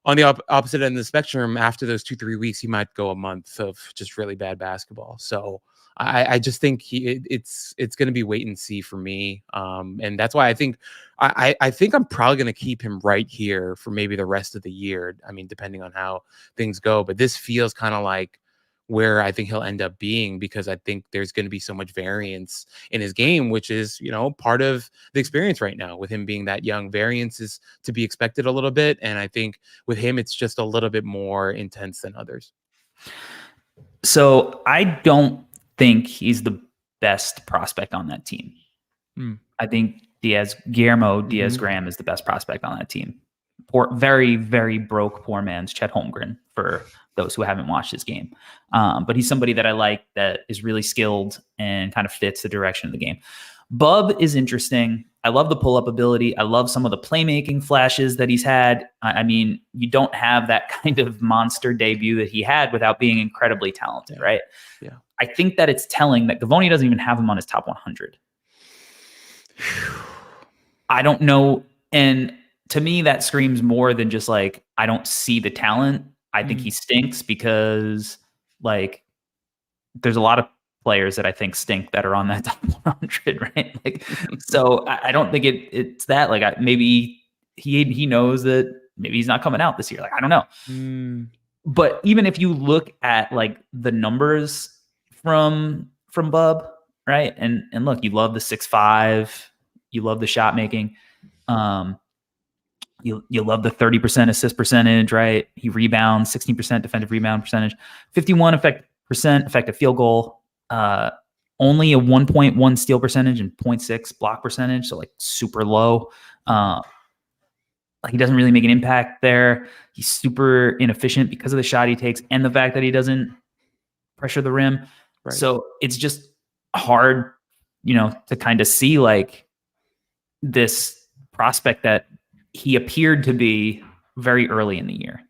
on the opposite end of the spectrum, after those 2-3 weeks, he might go a month of just really bad basketball. So I just think it's going to be wait and see for me, and that's why I think I'm probably going to keep him right here for maybe the rest of the year. I mean, depending on how things go, but this feels kind of like where I think he'll end up being, because I think there's going to be so much variance in his game, which is, part of the experience right now with him being that young. Variance is to be expected a little bit, and I think with him it's just a little bit more intense than others. So I don't think he's the best prospect on that team. I think Guillermo Diaz-Graham is the best prospect on that team. Very, very broke, poor man's Chet Holmgren, for those who haven't watched his game. But he's somebody that I like, that is really skilled and kind of fits the direction of the game. Bub is interesting. I love the pull-up ability. I love some of the playmaking flashes that he's had. I mean, you don't have that kind of monster debut that he had without being incredibly talented, right? Yeah. I think that it's telling that Gavoni doesn't even have him on his top 100. I don't know. And to me, that screams more than just like, I don't see the talent. I think he stinks because like there's a lot of players that I think stink that are on that top 100, right? Like, so I don't think it's that. Like, maybe he knows that maybe he's not coming out this year. Like, I don't know. But even if you look at like the numbers from Bub, right? And look, you love the 6'5", you love the shot making, you love the 30% assist percentage, right? He rebounds, 16% defensive rebound percentage, 51% effective field goal, only a 1.1 steal percentage and 0.6 block percentage, so like super low. He doesn't really make an impact there. He's super inefficient because of the shot he takes and the fact that he doesn't pressure the rim. Right. So it's just hard, to kind of see like this prospect that he appeared to be very early in the year.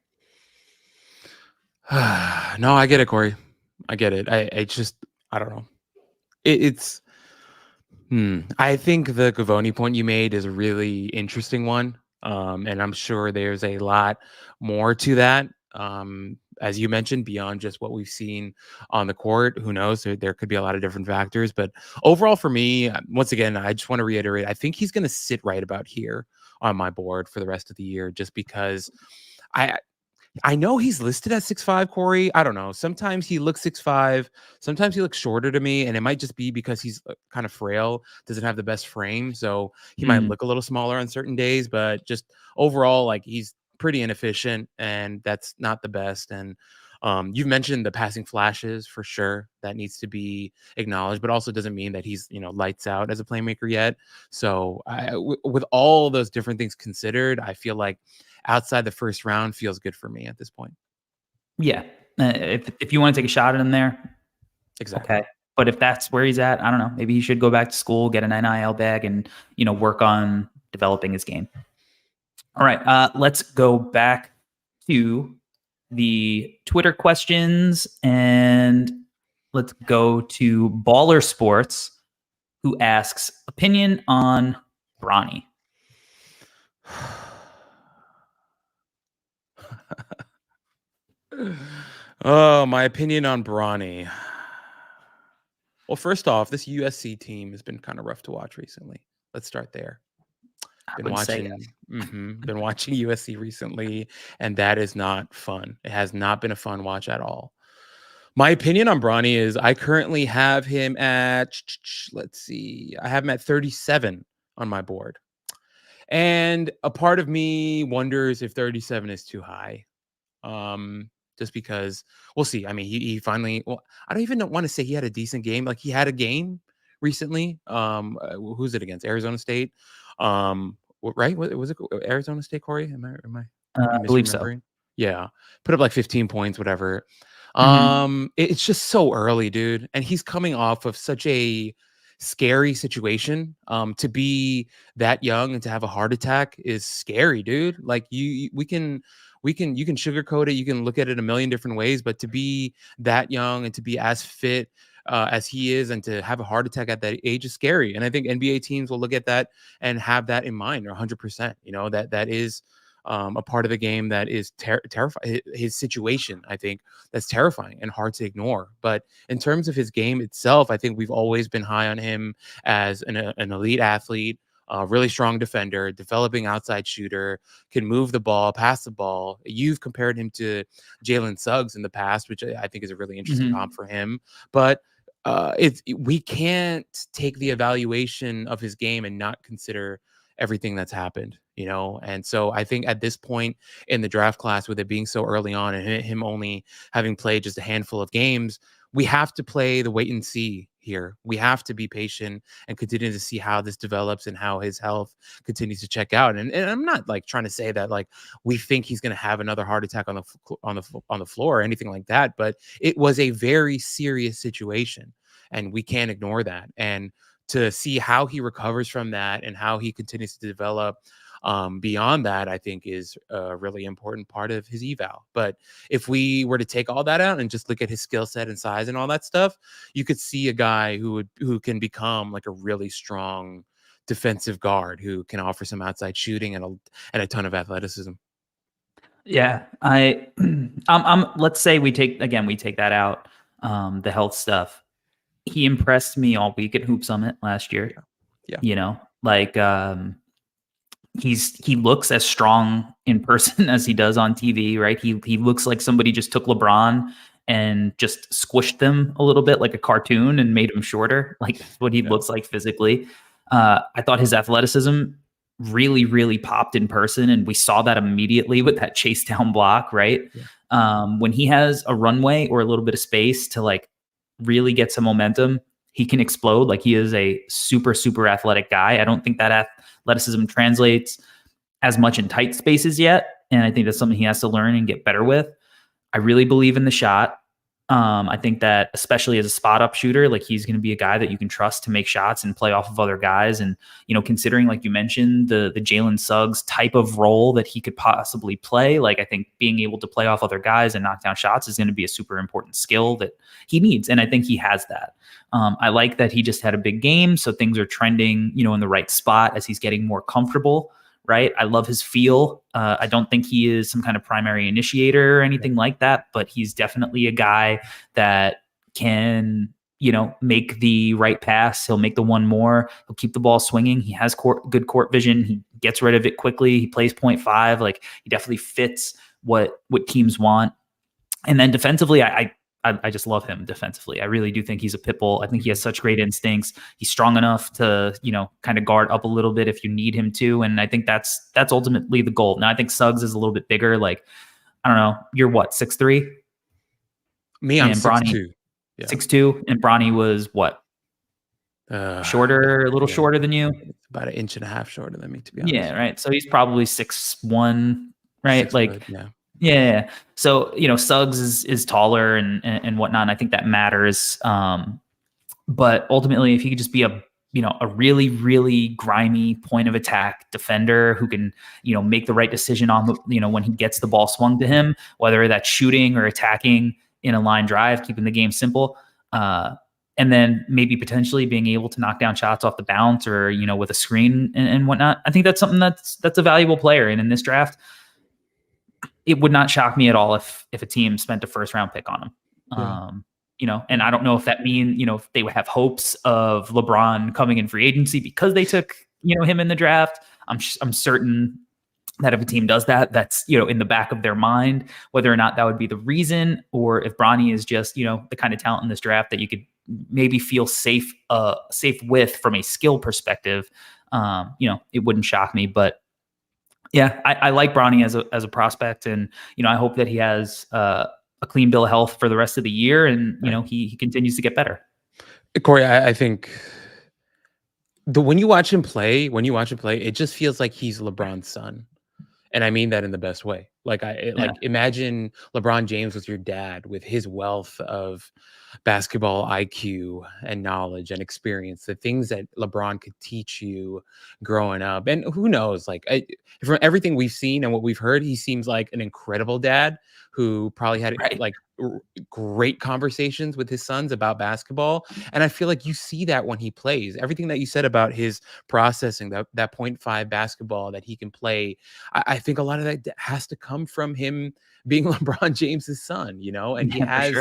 No, I get it, Corey. I get it. I don't know. It's I think the Gavoni point you made is a really interesting one. And I'm sure there's a lot more to that. As you mentioned, beyond just what we've seen on the court, who knows? There could be a lot of different factors. But overall, for me, once again, I just want to reiterate, I think he's going to sit right about here on my board for the rest of the year, just because I know he's listed at 6'5", Corey. I don't know. Sometimes he looks 6'5", sometimes he looks shorter to me, and it might just be because he's kind of frail, doesn't have the best frame, so he might look a little smaller on certain days, but just overall, like, he's pretty inefficient, and that's not the best. And you've mentioned the passing flashes for sure. That needs to be acknowledged, but also doesn't mean that he's, lights out as a playmaker yet. So with all those different things considered, I feel like outside the first round feels good for me at this point. Yeah. If you want to take a shot at him there, exactly. Okay. But if that's where he's at, I don't know. Maybe he should go back to school, get an NIL bag, and work on developing his game. All right. Let's go back to the Twitter questions, and let's go to Baller Sports, who asks opinion on Bronny. Oh, my opinion on Bronny. Well, first off, this USC team has been kind of rough to watch recently. Let's start there. Been watching USC recently, and that is not fun. It has not been a fun watch at all. My opinion on Bronny is I currently have him at, let's see, I have him at 37 on my board. And a part of me wonders if 37 is too high. Just because we'll see. I mean, he finally, I don't even want to say he had a decent game. Like, he had a game recently. Who's it against? Arizona State. Right? Was it Arizona State, Corey? Am I believe so. Yeah. Put up like 15 points, whatever. It's just so early, dude. And he's coming off of such a scary situation. To be that young and to have a heart attack is scary, dude. Like, you can sugarcoat it, you can look at it a million different ways, but to be that young and to be as fit as he is and to have a heart attack at that age is scary. And I think NBA teams will look at that and have that in mind 100%. That is a part of the game that is terrifying. His situation, I think, that's terrifying and hard to ignore. But in terms of his game itself, I think we've always been high on him as an elite athlete, really strong defender, developing outside shooter, can move the ball, pass the ball. You've compared him to Jalen Suggs in the past, which I think is a really interesting comp for him. But we can't take the evaluation of his game and not consider everything that's happened, And so I think at this point in the draft class, with it being so early on and him only having played just a handful of games, we have to play the wait and see here. We have to be patient and continue to see how this develops and how his health continues to check out. And I'm not like trying to say that like we think he's going to have another heart attack on the floor or anything like that, but it was a very serious situation and we can't ignore that. And to see how he recovers from that and how he continues to develop beyond that, I think is a really important part of his eval. But if we were to take all that out and just look at his skill set and size and all that stuff, you could see a guy who can become like a really strong defensive guard who can offer some outside shooting and a ton of athleticism. Yeah, let's say we take that out, the health stuff. He impressed me all week at Hoop Summit last year. Yeah. He looks as strong in person as he does on TV, right? He looks like somebody just took LeBron and just squished them a little bit like a cartoon and made him shorter. Like, that's what he looks like physically. I thought his athleticism really, really popped in person, and we saw that immediately with that chase down block, right? Yeah. When he has a runway or a little bit of space to like really get some momentum, he can explode. Like, he is a super, super athletic guy. I don't think that athleticism translates as much in tight spaces yet. And I think that's something he has to learn and get better with. I really believe in the shot. I think that especially as a spot up shooter, like, he's going to be a guy that you can trust to make shots and play off of other guys. And, considering, like you mentioned, the Jalen Suggs type of role that he could possibly play, like, I think being able to play off other guys and knock down shots is going to be a super important skill that he needs. And I think he has that. I like that he just had a big game. So things are trending, in the right spot as he's getting more comfortable. Right. I love his feel. I don't think he is some kind of primary initiator or anything like that, but he's definitely a guy that can make the right pass. He'll make the one more. He'll keep the ball swinging. He has good court vision. He gets rid of it quickly. He plays 0.5. Like, he definitely fits what teams want. And then defensively, I just love him defensively. I really do think he's a pit bull. I think he has such great instincts. He's strong enough to, kind of guard up a little bit if you need him to. And I think that's ultimately the goal. Now, I think Suggs is a little bit bigger. Like, I don't know. You're what, 6'3"? Me, I'm 6'2". Yeah. 6'2", and Bronny was what? Shorter, a little shorter than you? It's about 1.5 inches shorter than me, to be honest. Yeah, right. So he's probably 6'1", right? 6 like, foot, yeah. Yeah. So, Suggs is taller and whatnot. And I think that matters. But ultimately, if he could just be a really, really grimy point of attack defender who can, make the right decision on when he gets the ball swung to him, whether that's shooting or attacking in a line drive, keeping the game simple. And then maybe potentially being able to knock down shots off the bounce or, with a screen and whatnot. I think that's something that's a valuable player. And in this draft, it would not shock me at all if a team spent a first round pick on him. Yeah. And I don't know if that means, if they would have hopes of LeBron coming in free agency because they took, him in the draft. I'm certain that if a team does that, that's, in the back of their mind, whether or not that would be the reason, or if Bronny is just, the kind of talent in this draft that you could maybe feel safe with from a skill perspective. It wouldn't shock me, but yeah, I like Bronny as a prospect, and I hope that he has a clean bill of health for the rest of the year, and he continues to get better. Corey, I think when you watch him play, it just feels like he's LeBron's son, and I mean that in the best way. Like imagine LeBron James was your dad with his wealth of basketball IQ and knowledge and experience, the things that LeBron could teach you growing up. And who knows, from everything we've seen and what we've heard, he seems like an incredible dad who probably had great conversations with his sons about basketball. And I feel like you see that when he plays. Everything that you said about his processing, that 0.5 basketball that he can play, I think a lot of that has to come from him being LeBron James's son, and he has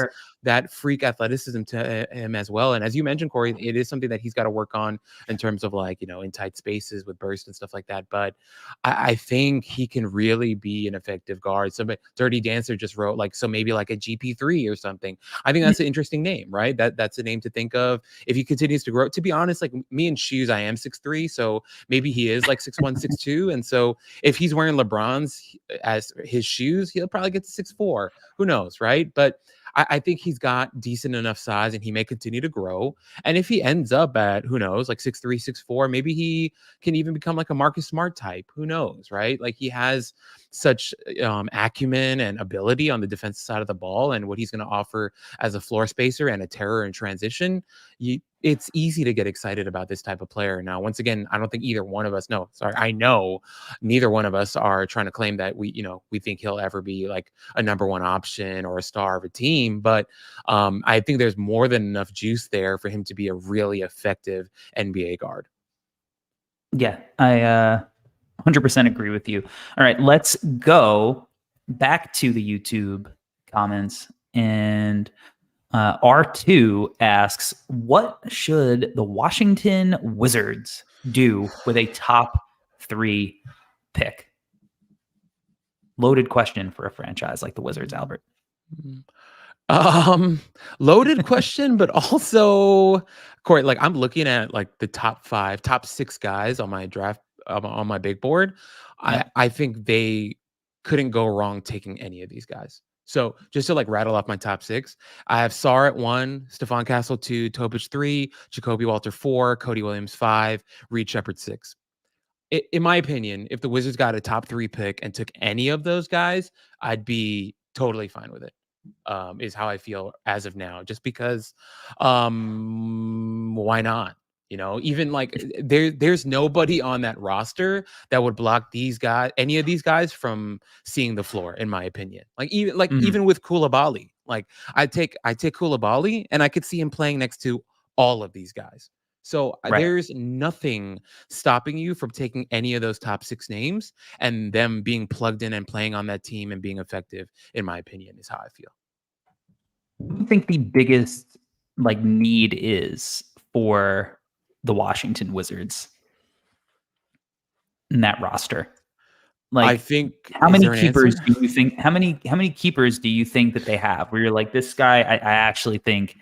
that freak athleticism to him as well. And as you mentioned, Corey, it is something that he's got to work on in terms of in tight spaces with burst and stuff like that. But I think he can really be an effective guard. So Dirty Dancer just wrote so maybe like a GP3 or something. I think that's an interesting name, right? That's a name to think of if he continues to grow. To be honest, me in shoes, I am 6'3", so maybe he is 6'1", 6'2". And so if he's wearing LeBron's as his shoes, he'll probably get to 6'4". Who knows, right? But I think he's got decent enough size, and he may continue to grow. And if he ends up at, who knows, 6'3", 6'4", maybe he can even become a Marcus Smart type. Who knows, right? He has such acumen and ability on the defensive side of the ball, and what he's going to offer as a floor spacer and a terror in transition. It's easy to get excited about this type of player. Now, once again, I don't think either one of us, I know neither one of us are trying to claim that we think he'll ever be a number one option or a star of a team. But I think there's more than enough juice there for him to be a really effective NBA guard. Yeah, I 100% agree with you. All right, let's go back to the YouTube comments. And R2 asks, what should the Washington Wizards do with a top 3 pick? Loaded question for a franchise like the Wizards, Albert. Loaded question, but also, Corey, I'm looking at the top 6 guys on my draft, on my big board. Yeah. I think they couldn't go wrong taking any of these guys. So just to rattle off my top 6, I have Sarr at 1, Stefon Castle 2, Topic 3, Jacoby Walter 4, Cody Williams 5, Reed Shepherd 6. In my opinion, if the Wizards got a top 3 pick and took any of those guys, I'd be totally fine with it. Is how I feel as of now, just because why not? Even there's nobody on that roster that would block any of these guys from seeing the floor, in my opinion. Even with Koulibaly, I take Koulibaly and I could see him playing next to all of these guys. So there's nothing stopping you from taking any of those top 6 names and them being plugged in and playing on that team and being effective, in my opinion, is how I feel. I think the biggest like need is for the Washington Wizards in that roster? Like, I think, how is many there an keepers answer? do you think? How many keepers do you think that they have? Where you're like, this guy, I actually think,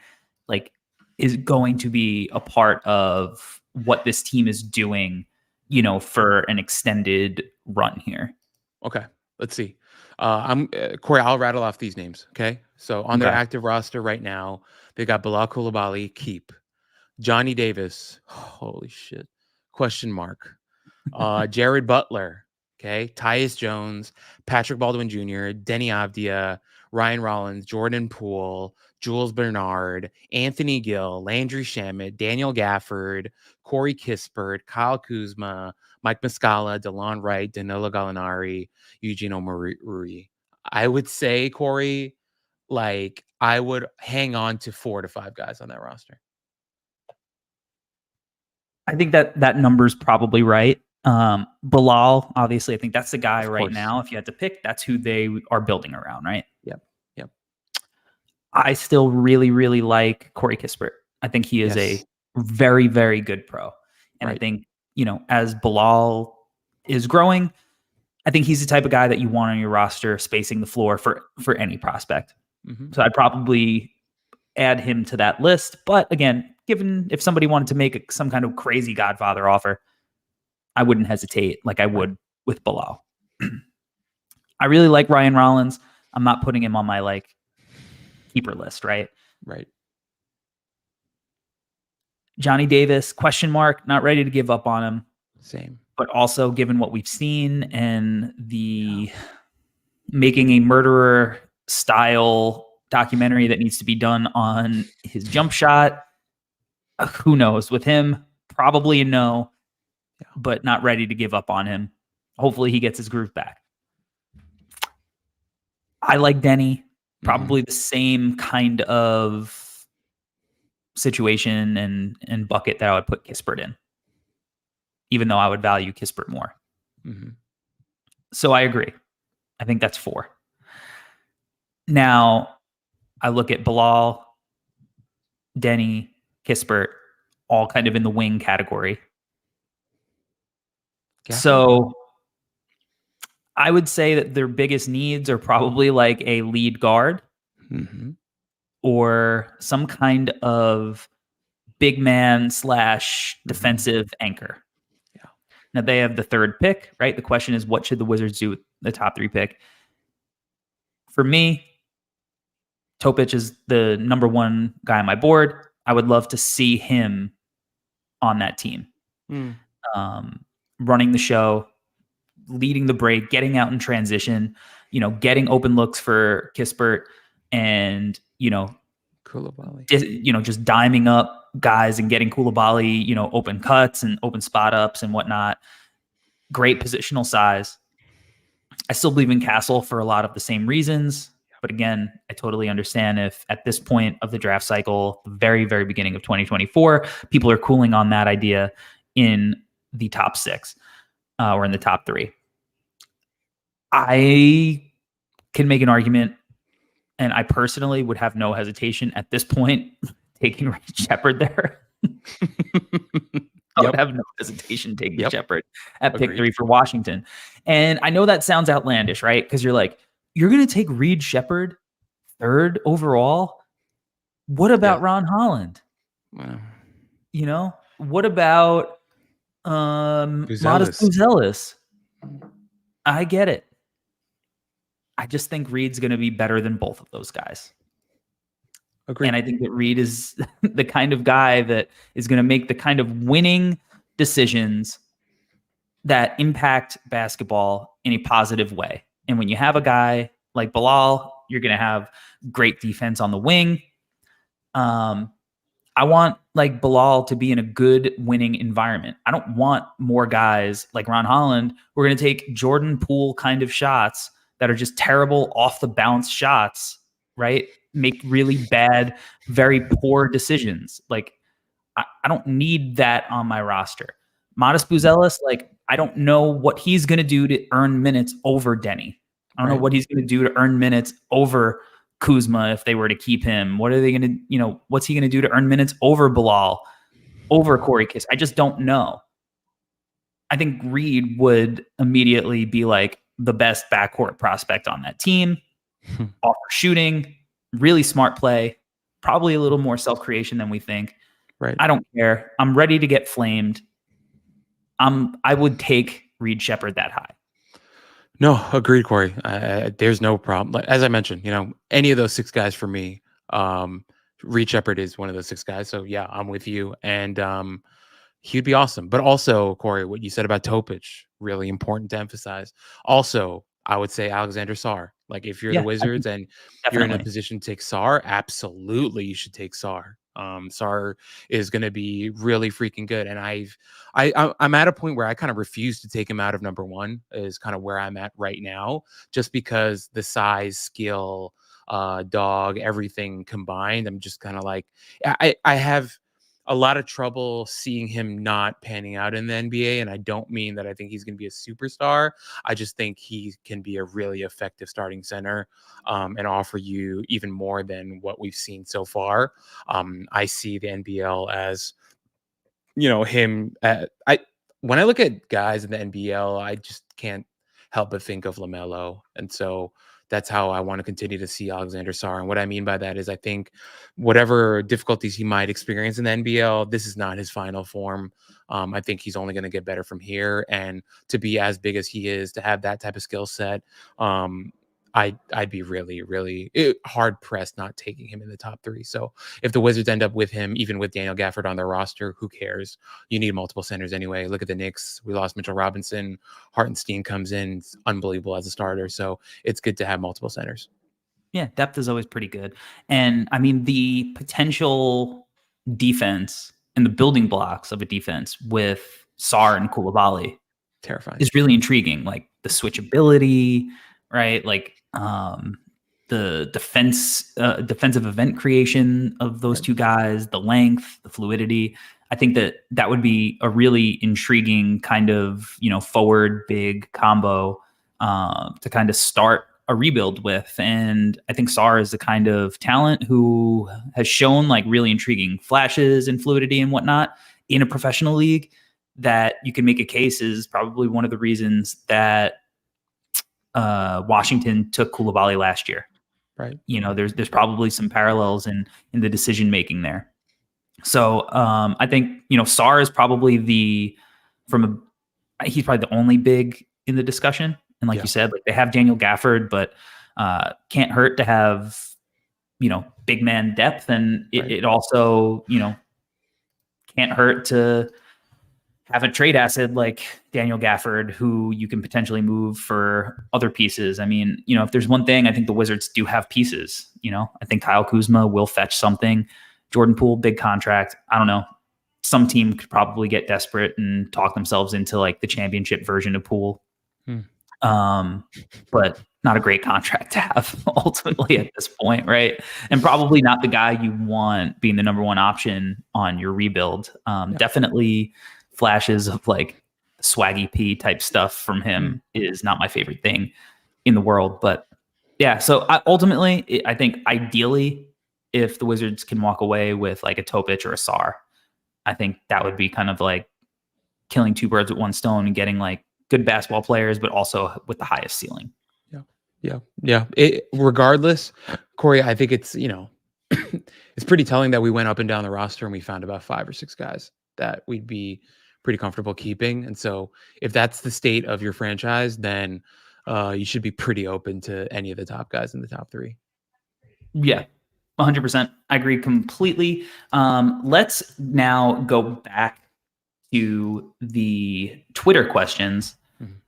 like, is going to be a part of what this team is doing, for an extended run here. Okay, let's see. Corey. I'll rattle off these names. Okay, so on their Okay. active roster right now, they got Bilal Coulibaly, keep. Johnny Davis, holy shit, question mark. Jared Butler, okay. Tyus Jones, Patrick Baldwin Jr., Denny Avdia, Ryan Rollins, Jordan Poole, Jules Bernard, Anthony Gill, Landry Shamet, Daniel Gafford, Corey Kispert, Kyle Kuzma, Mike Muscala, DeLon Wright, Danilo Gallinari, Eugene Omoruyi. I would say, Corey, like, I would hang on to 4 to 5 guys on that roster. I think that number's probably right. Bilal, obviously, I think that's the guy Of right course. now. If you had to pick, that's who they are building around, right? Yep. I still really, really like Corey Kispert. I think he is Yes. a very, very good pro. And I Right. think, as Bilal is growing, I think he's the type of guy that you want on your roster, spacing the floor for any prospect. Mhm. So I'd probably add him to that list. But again, given if somebody wanted to make some kind of crazy Godfather offer, I wouldn't hesitate like I would with Bilal. I really like Ryan Rollins. I'm not putting him on my keeper list, right? Right. Johnny Davis, question mark, not ready to give up on him. Same. But also given what we've seen and the making a murderer style documentary that needs to be done on his jump shot, who knows? With him, probably a no, but not ready to give up on him. Hopefully he gets his groove back. I like Denny. Probably the same kind of situation and bucket that I would put Kispert in, even though I would value Kispert more. Mm-hmm. So I agree. I think that's 4. Now, I look at Bilal, Denny, Kispert, all kind of in the wing category. Gafford? So I would say that their biggest needs are probably like a lead guard or some kind of big man / defensive anchor. Yeah. Now they have the 3rd pick, right? The question is, what should the Wizards do with the top 3 pick? For me, Topic is the number 1 guy on my board. I would love to see him on that team, running the show, leading the break, getting out in transition, getting open looks for Kispert, and Coulibaly. just diming up guys and getting Coulibaly, open cuts and open spot ups and whatnot. Great positional size. I still believe in Castle for a lot of the same reasons. But again, I totally understand if at this point of the draft cycle, the very, very beginning of 2024, people are cooling on that idea in the top 6 or in the top 3. I can make an argument, and I personally would have no hesitation at this point taking Rish Shepard there. I would have no hesitation taking Shepard at pick 3 for Washington. And I know that sounds outlandish, right? Because you're like, you're going to take Reed Shepard 3rd overall? What about Ron Holland? Wow. What about Modest Buzelis? I get it. I just think Reed's going to be better than both of those guys. Agreed. And I think that Reed is the kind of guy that is going to make the kind of winning decisions that impact basketball in a positive way. And when you have a guy like Bilal, you're going to have great defense on the wing. I want Bilal to be in a good winning environment. I don't want more guys like Ron Holland who are going to take Jordan Poole kind of shots that are just terrible off the bounce shots, right? Make really bad, very poor decisions. I don't need that on my roster. Modest Buzelis, I don't know what he's going to do to earn minutes over Denny. I don't know what he's going to do to earn minutes over Kuzma if they were to keep him? What are they going to, what's he going to do to earn minutes over Bilal, over Corey Kiss? I just don't know. I think Reed would immediately be like the best backcourt prospect on that team. Offer shooting, really smart play, probably a little more self-creation than we think. Right. I don't care. I'm ready to get flamed. I would take Reed Shepherd that high. No, agreed, Corey. There's no problem. Like, as I mentioned, any of those 6 guys for me, Reed Shepherd is one of those 6 guys. So yeah, I'm with you. And he'd be awesome. But also, Corey, what you said about Topic, really important to emphasize. Also, I would say Alexander Sarr. Like, if you're the Wizards and you're in a position to take Sarr, absolutely you should take Sarr. Sarr is going to be really freaking good. And I'm at a point where I kind of refuse to take him out of number 1, is kind of where I'm at right now, just because the size, skill, dog, everything combined. I'm just kind of like, I have a lot of trouble seeing him not panning out in the NBA. And I don't mean that I think he's going to be a superstar. I just think he can be a really effective starting center, and offer you even more than what we've seen so far. I see the NBL as, him. When I look at guys in the NBL, I just can't help but think of LaMelo. And so that's how I want to continue to see Alexander Sarr. And what I mean by that is I think whatever difficulties he might experience in the NBL, this is not his final form. I think he's only going to get better from here. And to be as big as he is, to have that type of skill set, I'd be really, really hard pressed not taking him in the top 3. So if the Wizards end up with him, even with Daniel Gafford on their roster, who cares? You need multiple centers anyway. Look at the Knicks. We lost Mitchell Robinson. Hartenstein comes in. It's unbelievable as a starter. So it's good to have multiple centers. Yeah, depth is always pretty good. And I mean, the potential defense and the building blocks of a defense with Sarr and Coulibaly Terrifying. is really intriguing. Like the switchability, right? Like the defensive event creation of those 2 guys, the length, the fluidity. I think that would be a really intriguing kind of, forward big combo to kind of start a rebuild with. And I think Sarr is the kind of talent who has shown like really intriguing flashes and fluidity and whatnot in a professional league that you can make a case is probably one of the reasons that Washington took Coulibaly last year. Right. There's probably some parallels in the decision making there. So I think Sarr is probably he's probably the only big in the discussion. And like you said, like they have Daniel Gafford, but can't hurt to have big man depth, and it also can't hurt to have a trade asset like Daniel Gafford, who you can potentially move for other pieces. I mean, if there's one thing, I think the Wizards do have pieces. I think Kyle Kuzma will fetch something. Jordan Poole, big contract. I don't know. Some team could probably get desperate and talk themselves into like the championship version of Poole. But not a great contract to have ultimately at this point, right? And probably not the guy you want being the number 1 option on your rebuild. Definitely flashes of like swaggy P type stuff from him is not my favorite thing in the world. But yeah, so ultimately, I think ideally, if the Wizards can walk away with like a Topic or a Sarr, I think that would be kind of like killing 2 birds with 1 stone and getting like good basketball players, but also with the highest ceiling. Yeah. Regardless, Corey, I think it's, it's pretty telling that we went up and down the roster and we found about 5 or 6 guys that we'd be pretty comfortable keeping. And so if that's the state of your franchise, then you should be pretty open to any of the top guys in the top 3. Yeah, 100%. I agree completely. Let's now go back to the Twitter questions.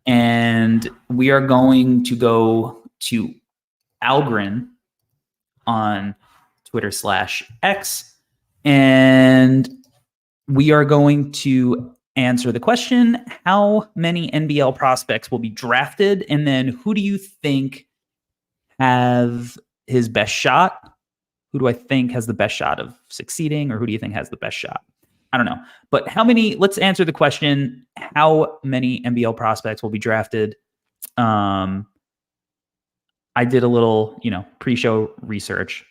And we are going to go to Algren on Twitter /X. And we are going to answer the question, how many NBL prospects will be drafted? And then who do you think have his best shot? Who do I think has the best shot of succeeding? Or who do you think has the best shot? I don't know. But let's answer the question, how many NBL prospects will be drafted? I I did a little, pre-show research,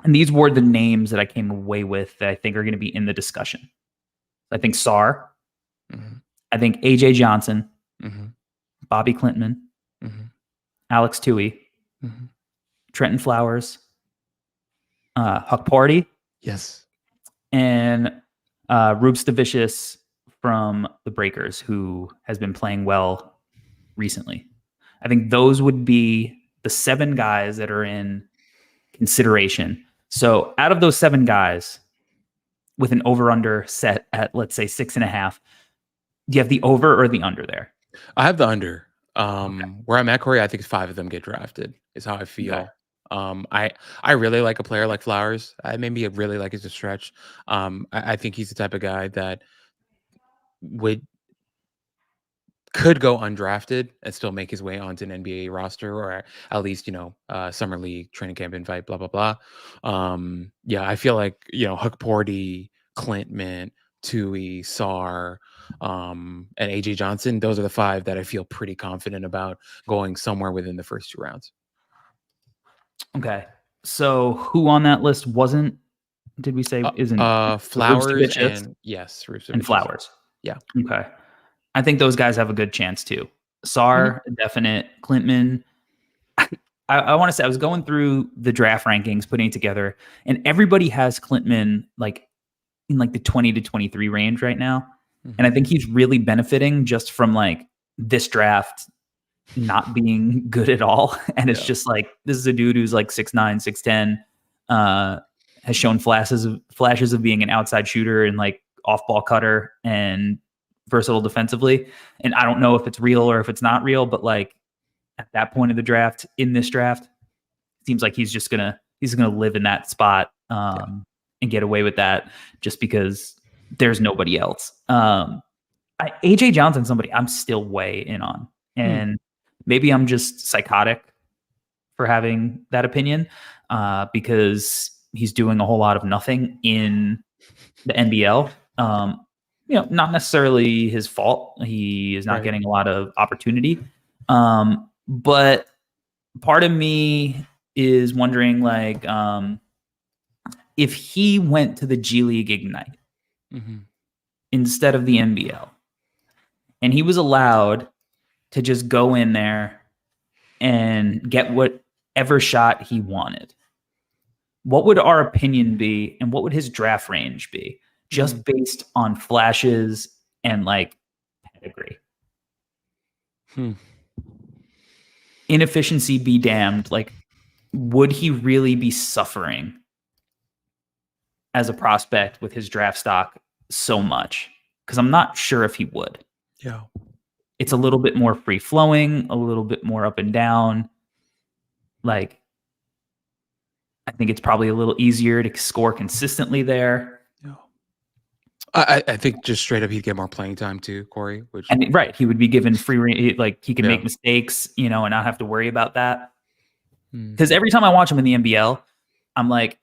and these were the names that I came away with that I think are going to be in the discussion. I think Sarr. Mm-hmm. I think AJ Johnson, Mm-hmm. Bobby Klintman, Mm-hmm. Alex Toohey, Mm-hmm. Trenton Flowers, Huck Party, Yes. and Rubes the Vicious from the Breakers, who has been playing well recently. I think those would be the 7 guys that are in consideration. So out of those 7 guys, with an over-under set at, let's say, 6.5, do you have the over or the under there? I have the under. Where I'm at, Corey, I think 5 of them get drafted, is how I feel. Okay. I really like a player like Flowers. Maybe really like it's a stretch. I think he's the type of guy that could go undrafted and still make his way onto an NBA roster, or at least, summer league, training camp invite, blah, blah, blah. Yeah, I feel like, Huck Porty, Clintman, Tui, Sarr, and AJ Johnson, those are the 5 that I feel pretty confident about going somewhere within the first 2 rounds. Okay. So who on that list did we say isn't? Flowers and yes, and Flowers. Yeah. Okay. I think those guys have a good chance too. Sarr, definite. Clintman. I want to say I was going through the draft rankings, putting it together, and everybody has Clintman like in like the 20 to 23 range right now. Mm-hmm. And I think he's really benefiting just from like this draft not being good at all. And it's just like, this is a dude who's like 6'9", 6'10", has shown flashes of being an outside shooter and like off-ball cutter and versatile defensively. And I don't know if it's real or if it's not real, but like at that point of the draft, in this draft, it seems like he's gonna live in that spot and get away with that just because there's nobody else. AJ Johnson, somebody I'm still way in on, and maybe I'm just psychotic for having that opinion because he's doing a whole lot of nothing in the NBL. Not necessarily his fault. He is not getting a lot of opportunity. But part of me is wondering, like, if he went to the G League Ignite instead of the NBL, and he was allowed to just go in there and get whatever shot he wanted, what would our opinion be, and what would his draft range be, just based on flashes and like pedigree? Inefficiency be damned. Like, would he really be suffering as a prospect with his draft stock so much? Because I'm not sure if he would. Yeah. It's a little bit more free flowing, a little bit more up and down. Like, I think it's probably a little easier to score consistently there. Yeah. I think just straight up he'd get more playing time too, Corey. He would be given free, like he can make mistakes, and not have to worry about that. Because every time I watch him in the NBL, I'm like,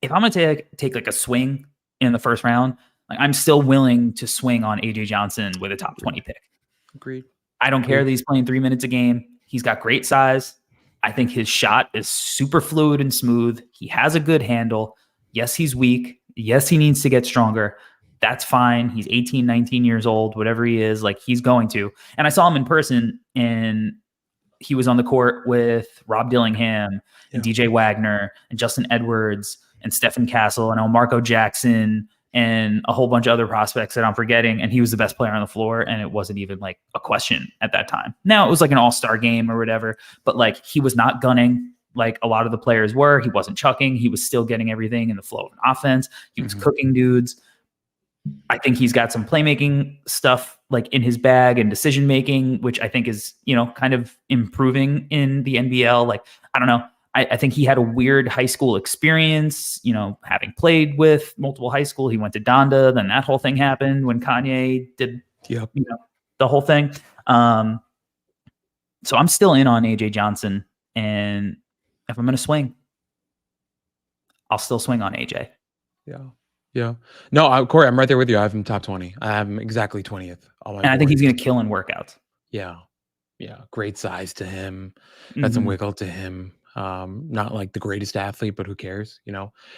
if I'm gonna take like a swing in the first round, like I'm still willing to swing on AJ Johnson with a top 20 pick. Agreed. I don't care that he's playing 3 minutes a game. He's got great size. I think his shot is super fluid and smooth. He has a good handle. Yes, he's weak. Yes, he needs to get stronger. That's fine. He's 18, 19 years old, whatever he is, like he's going to. And I saw him in person, and he was on the court with Rob Dillingham and DJ Wagner and Justin Edwards and Stefon Castle and Marco Jackson and a whole bunch of other prospects that I'm forgetting. And he was the best player on the floor. And it wasn't even like a question at that time. Now it was like an all-star game or whatever, but like he was not gunning like a lot of the players were. He wasn't chucking. He was still getting everything in the flow of an offense. He was cooking dudes. I think he's got some playmaking stuff like in his bag and decision-making, which I think is, kind of improving in the NBL. Like, I don't know. I think he had a weird high school experience, having played with multiple high school. He went to Donda. Then that whole thing happened when Kanye did, the whole thing. So I'm still in on AJ Johnson. And if I'm going to swing, I'll still swing on AJ. Yeah. No, Corey, I'm right there with you. I have him top 20. I have him exactly 20th. And I think he's going to kill in workouts. Yeah. Yeah, great size to him. Got some Mhm. wiggle to him. Not like the greatest athlete, but who cares?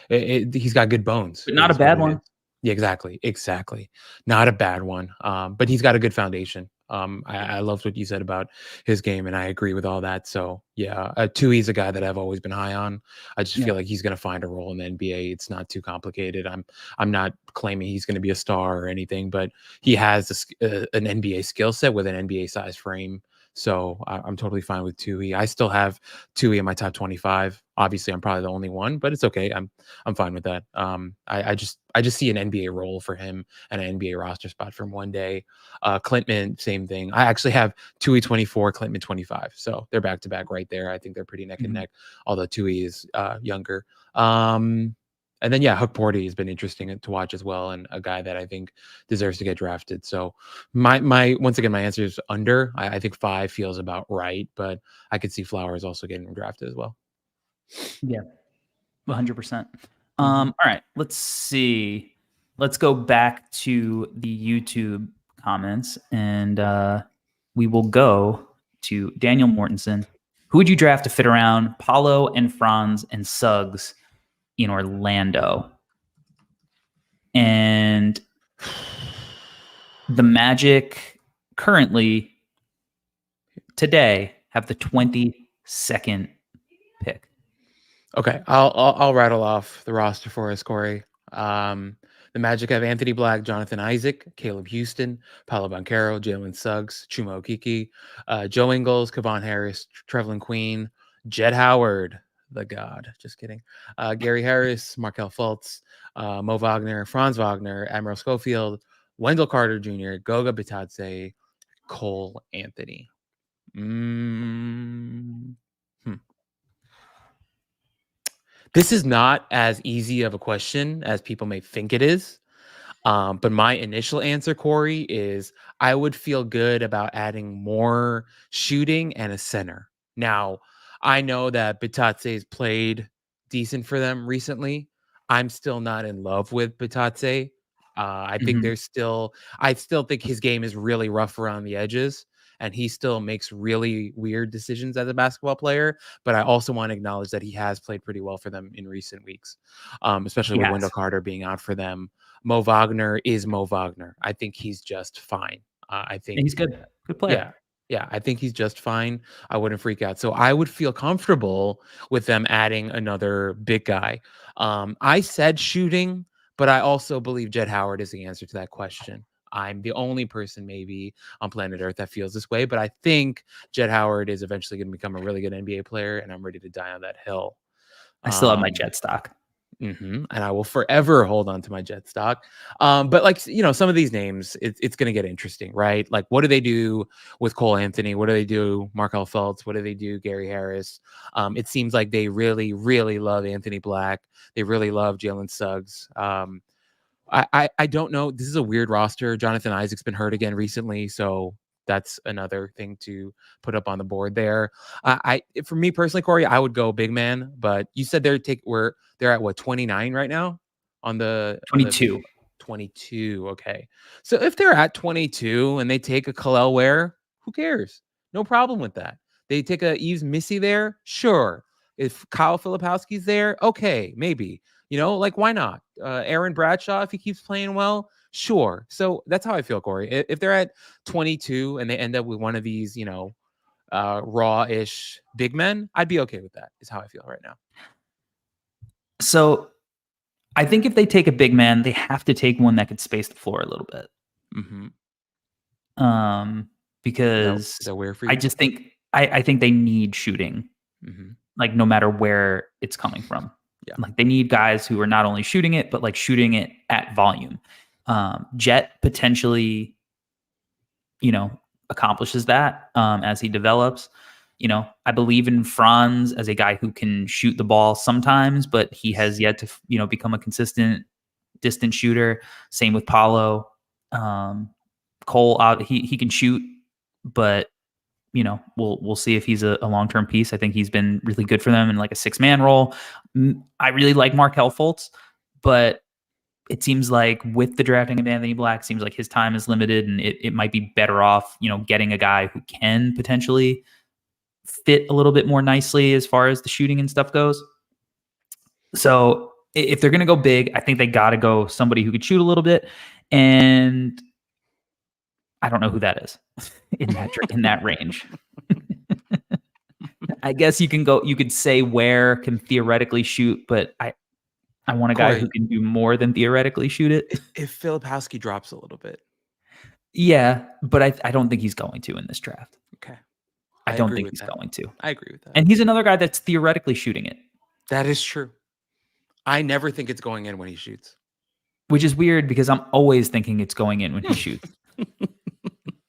He's got good bones. But not a Is what bad it one. is. Yeah, exactly. Not a bad one. But he's got a good foundation. I loved what you said about his game, and I agree with all that. So yeah, Tui's a guy that I've always been high on. I just Yeah. feel like he's going to find a role in the NBA. It's not too complicated. I'm not claiming he's going to be a star or anything, but he has an NBA skill set with an NBA size frame. So I'm totally fine with Tui. I still have Tui in my top 25. Obviously, I'm probably the only one, but it's okay. I'm fine with that. I just see an NBA role for him and an NBA roster spot from one day. Clintman, same thing. I actually have Tui 24, Clintman 25. So they're back to back right there. I think they're pretty neck and Mhm. neck, although Tui is younger. And then Hook Porty has been interesting to watch as well, and a guy that I think deserves to get drafted. So my once again, my answer is under. I think 5 feels about right, but I could see Flowers also getting drafted as well. Yeah. 100%. Mhm. All right, let's see. Let's go back to the YouTube comments, and we will go to Daniel Mortensen. Who would you draft to fit around Paulo and Franz and Suggs in Orlando? And the Magic currently today have the 22nd pick. Okay, I'll rattle off the roster for us, Corey. The Magic have Anthony Black, Jonathan Isaac, Caleb Houston, Paolo Banchero, Jalen Suggs, Chuma Okeke, Joe Ingles, Kevon Harris, Trevlin Queen, Jed Howard, the God. Just kidding. Gary Harris, Markel Fultz, Mo Wagner, Franz Wagner, Admiral Schofield, Wendell Carter Jr., Goga Bitadze, Cole Anthony. This is not as easy of a question as people may think it is. But my initial answer, Corey, is I would feel good about adding more shooting and a center. Now, I know that Bitatse's played decent for them recently. I'm still not in love with Bitatse. I think Mhm. I still think his game is really rough around the edges, and he still makes really weird decisions as a basketball player. But I also want to acknowledge that he has played pretty well for them in recent weeks, especially He with has. Wendell Carter being out for them. Mo Wagner is Mo Wagner. I think he's just fine. I And he's think, good. Good player. yeah, I think he's just fine. I wouldn't freak out. So I would feel comfortable with them adding another big guy. I said shooting, but I also believe Jed Howard is the answer to that question. I'm the only person maybe on planet Earth that feels this way, but I think Jed Howard is eventually going to become a really good NBA player, and I'm ready to die on that hill. I still have my Um, Jet stock. And I will forever hold on to my Jet stock. But some of these names, it's going to get interesting, right? Like, what do they do with Cole Anthony? What do they do, Markel Fultz? What do they do, Gary Harris? It seems like they really, really love Anthony Black. They really love Jalen Suggs. I don't know. This is a weird roster. Jonathan Isaac's been hurt again recently, so that's another thing to put up on the board there. For me personally, Corey, I would go big man, but you said they're at what 29 right now on the big 22. 22. Okay, so if they're at 22 and they take a Kalel Ware, who cares? No problem with that. They take a Yves Missy there, sure. If Kyle Filipowski's there, okay, maybe. Like why not? Aaron Bradshaw, if he keeps playing well, sure. So that's how I feel, Corey. If they're at 22 and they end up with one of these, raw-ish big men, I'd be okay with that. Is how I feel right now. So I think if they take a big man, they have to take one that could space the floor a little bit. Mm-hmm. Because Is that weird for you? I just think I think they need shooting, Mm-hmm. like no matter where it's coming from. Yeah. Like they need guys who are not only shooting it, but like shooting it at volume. Jet potentially, accomplishes that as he develops. I believe in Franz as a guy who can shoot the ball sometimes, but he has yet to, become a consistent distant shooter. Same with Paulo. Cole, he can shoot, but we'll see if he's a long-term piece. I think he's been really good for them in like a 6-man role. I really like Markel Fultz, but it seems like with the drafting of Anthony Black, seems like his time is limited, and it might be better off, getting a guy who can potentially fit a little bit more nicely as far as the shooting and stuff goes. So if they're going to go big, I think they got to go somebody who could shoot a little bit. And I don't know who that is in that range. I guess you could say Ware can theoretically shoot, but I want a guy who can do more than theoretically shoot it. If Filipowski drops a little bit. Yeah, but I don't think he's going to in this draft. Okay. I don't think he's going to. I agree with that. And he's another guy that's theoretically shooting it. That is true. I never think it's going in when he shoots. Which is weird because I'm always thinking it's going in when he shoots.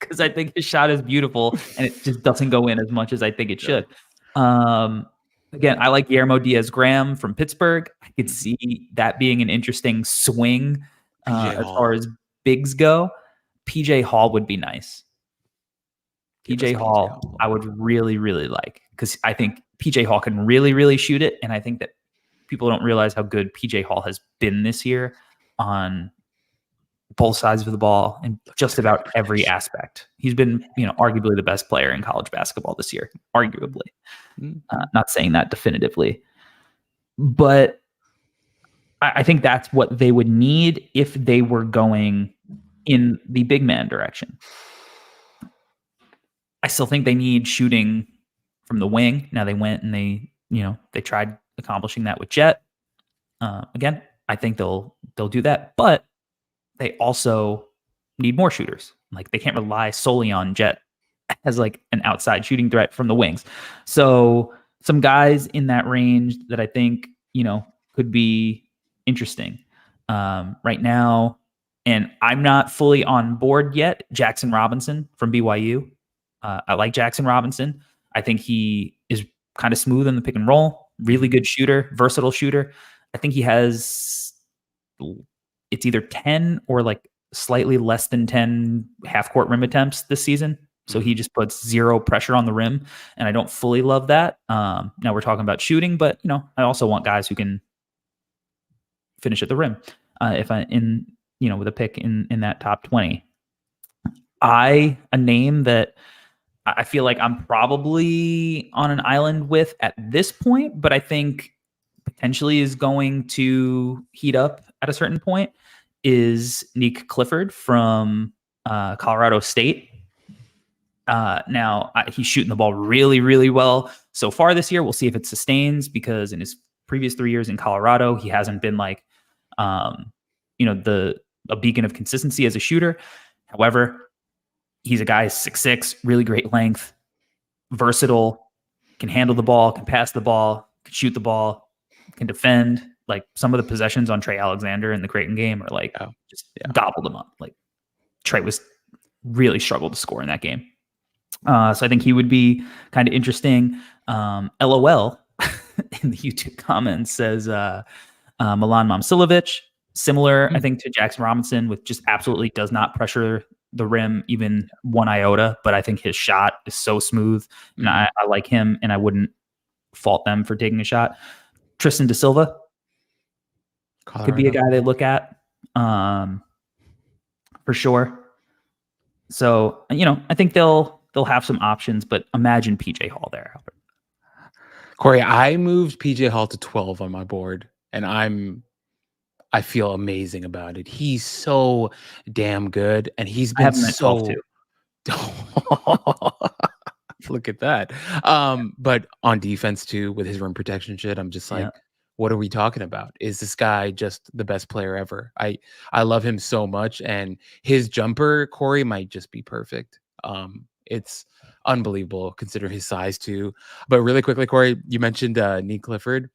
Because I think his shot is beautiful and it just doesn't go in as much as I think it should. Again, I like Guillermo Diaz-Graham from Pittsburgh. I could see that being an interesting swing as far as bigs go. PJ Hall would be nice. PJ Hall, I would really, really like, because I think PJ Hall can really, really shoot it. And I think that people don't realize how good PJ Hall has been this year on both sides of the ball and just about every aspect. He's been, arguably the best player in college basketball this year, arguably. Not saying that definitively, but I think that's what they would need if they were going in the big man direction. I still think they need shooting from the wing. Now they went and they tried accomplishing that with Jet. Again, I think they'll do that, but they also need more shooters. Like, they can't rely solely on Jet as like an outside shooting threat from the wings. So some guys in that range that I think, could be interesting right now. And I'm not fully on board yet. Jackson Robinson from BYU. I like Jackson Robinson. I think he is kind of smooth in the pick and roll, really good shooter, versatile shooter. I think he has, it's either 10 or like slightly less than 10 half-court rim attempts this season. So he just puts zero pressure on the rim, and I don't fully love that. Now we're talking about shooting, but I also want guys who can finish at the rim. If I with a pick in that top 20, a name that I feel like I'm probably on an island with at this point, but I think potentially is going to heat up at a certain point, is Nick Clifford from Colorado State. Now he's shooting the ball really, really well so far this year. We'll see if it sustains, because in his previous 3 years in Colorado, he hasn't been like, a beacon of consistency as a shooter. However, he's a guy 6'6", really great length, versatile, can handle the ball, can pass the ball, can shoot the ball, can defend. Like, some of the possessions on Trey Alexander in the Creighton game are like, gobbled him up. Like, Trey was really struggled to score in that game. So I think he would be kind of interesting. LOL in the YouTube comments says Milan Momcilovic, similar, I think, to Jackson Robinson, with just absolutely does not pressure the rim even one iota, but I think his shot is so smooth, and I like him, and I wouldn't fault them for taking a shot. Tristan Da Silva could be a guy they look at for sure. So, I think they'll have some options, but imagine PJ Hall there, Albert. Corey, I moved PJ Hall to 12 on my board, and I feel amazing about it. He's so damn good, and he's been so too. Look at that. But on defense too, with his rim protection shit, I'm just like, what are we talking about? Is this guy just the best player ever? I love him so much, and his jumper, Corey, might just be perfect. It's unbelievable considering his size too. But really quickly, Corey, you mentioned Nick Clifford.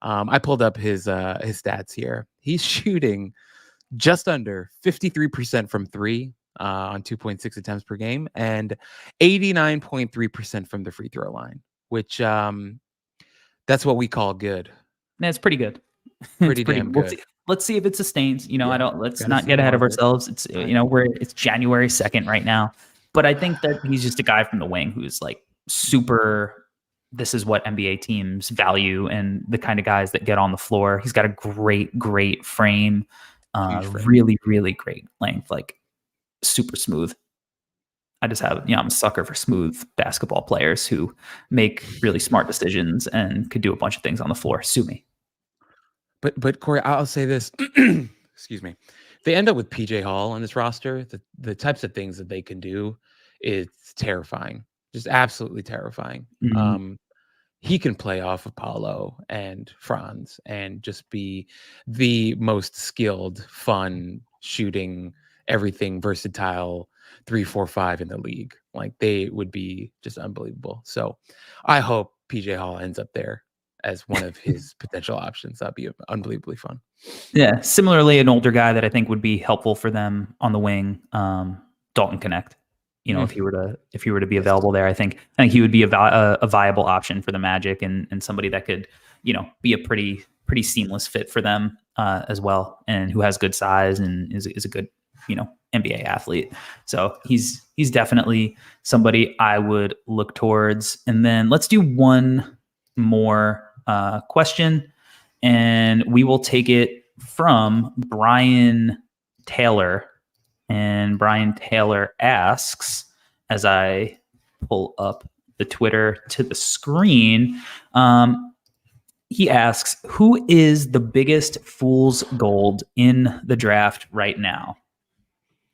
I pulled up his stats here. He's shooting just under 53% from three on 2.6 attempts per game, and 89.3% from the free throw line, which that's what we call good. That's pretty good. Pretty damn good. Let's see if it sustains. Let's not get ahead of ourselves. It's it's January 2nd right now, but I think that he's just a guy from the wing who's like super. This is what NBA teams value, and the kind of guys that get on the floor. He's got a great frame, Huge frame. Really, really great length, like super smooth. I just have, I'm a sucker for smooth basketball players who make really smart decisions and could do a bunch of things on the floor. Sue me. But Corey, I'll say this. Excuse me. They end up with PJ Hall on this roster. The types of things that they can do, it's terrifying. Just absolutely terrifying. Mhm. He can play off of Paulo and Franz and just be the most skilled, fun, shooting, everything versatile 3-4-5 in the league. Like, they would be just unbelievable. So I hope PJ Hall ends up there as one of his potential options. That'd be unbelievably fun. Yeah. Similarly, an older guy that I think would be helpful for them on the wing, Dalton Connect. If he were to be available there, I think he would be a viable option for the Magic and somebody that could, be a pretty seamless fit for them as well, and who has good size and is a good, NBA athlete. So he's definitely somebody I would look towards. And then let's do one more question, and we will take it from Brian Taylor. And Brian Taylor asks, as I pull up the Twitter to the screen, he asks, who is the biggest fool's gold in the draft right now?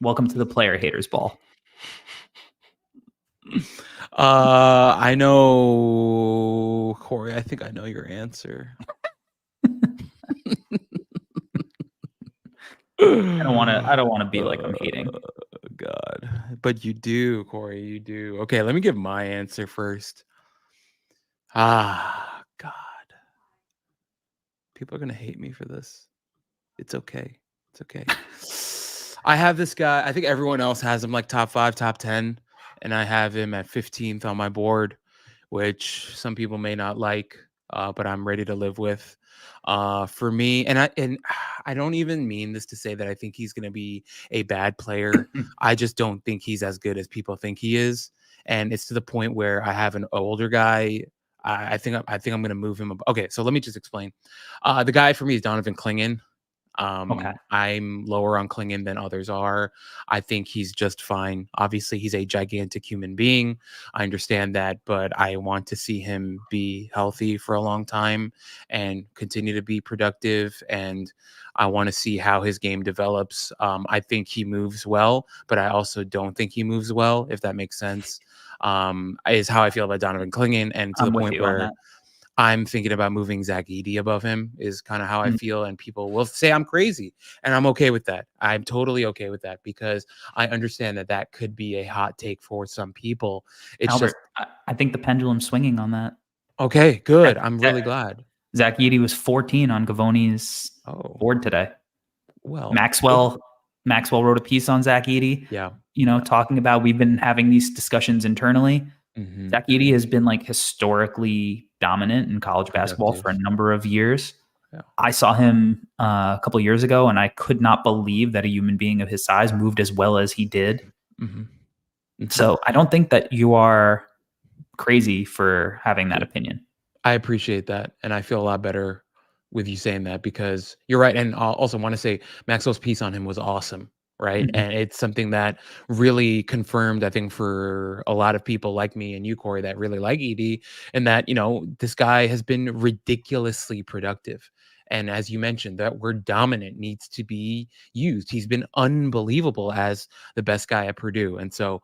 Welcome to the Player Haters Ball. I know, Corey, I think I know your answer. I don't want to be like I'm hating. God, but you do, Corey. You do. Okay, let me give my answer first. God, people are gonna hate me for this. It's okay. It's okay. I have this guy. I think everyone else has him like top 5, top 10, and I have him at 15th on my board, which some people may not like, but I'm ready to live with. For me, and I don't even mean this to say that I think he's going to be a bad player. I just don't think he's as good as people think he is, and it's to the point where I have an older guy. I think I'm going to move him. Okay, so let me just explain. The guy for me is Donovan Clingan. Okay. I'm lower on Clingan than others are. I think he's just fine. Obviously, he's a gigantic human being. I understand that, but I want to see him be healthy for a long time and continue to be productive. And I want to see how his game develops. I think he moves well, but I also don't think he moves well, if that makes sense. Is how I feel about Donovan Clingan, and to I'm the with point you on where that. I'm thinking about moving Zach Edey above him is kind of how I feel. And people will say I'm crazy, and I'm okay with that. I'm totally okay with that because I understand that could be a hot take for some people. It's Albert, just, I think the pendulum's swinging on that. okay, good. I'm really glad. Zach Edey was 14 on Gavoni's board today. Well, Maxwell wrote a piece on Zach Edey. Yeah. Talking about, we've been having these discussions internally. Mhm. Zach Edey has been like historically dominant in college basketball for a number of years. Yeah. I saw him a couple of years ago, and I could not believe that a human being of his size moved as well as he did. So I don't think that you are crazy for having that opinion. I appreciate that, and I feel a lot better with you saying that because you're right. And I also want to say Maxwell's piece on him was awesome, right? Mhm. And it's something that really confirmed, I think, for a lot of people like me and you, Corey, that really like Edey, and that, this guy has been ridiculously productive. And as you mentioned, that word dominant needs to be used. He's been unbelievable as the best guy at Purdue. And so,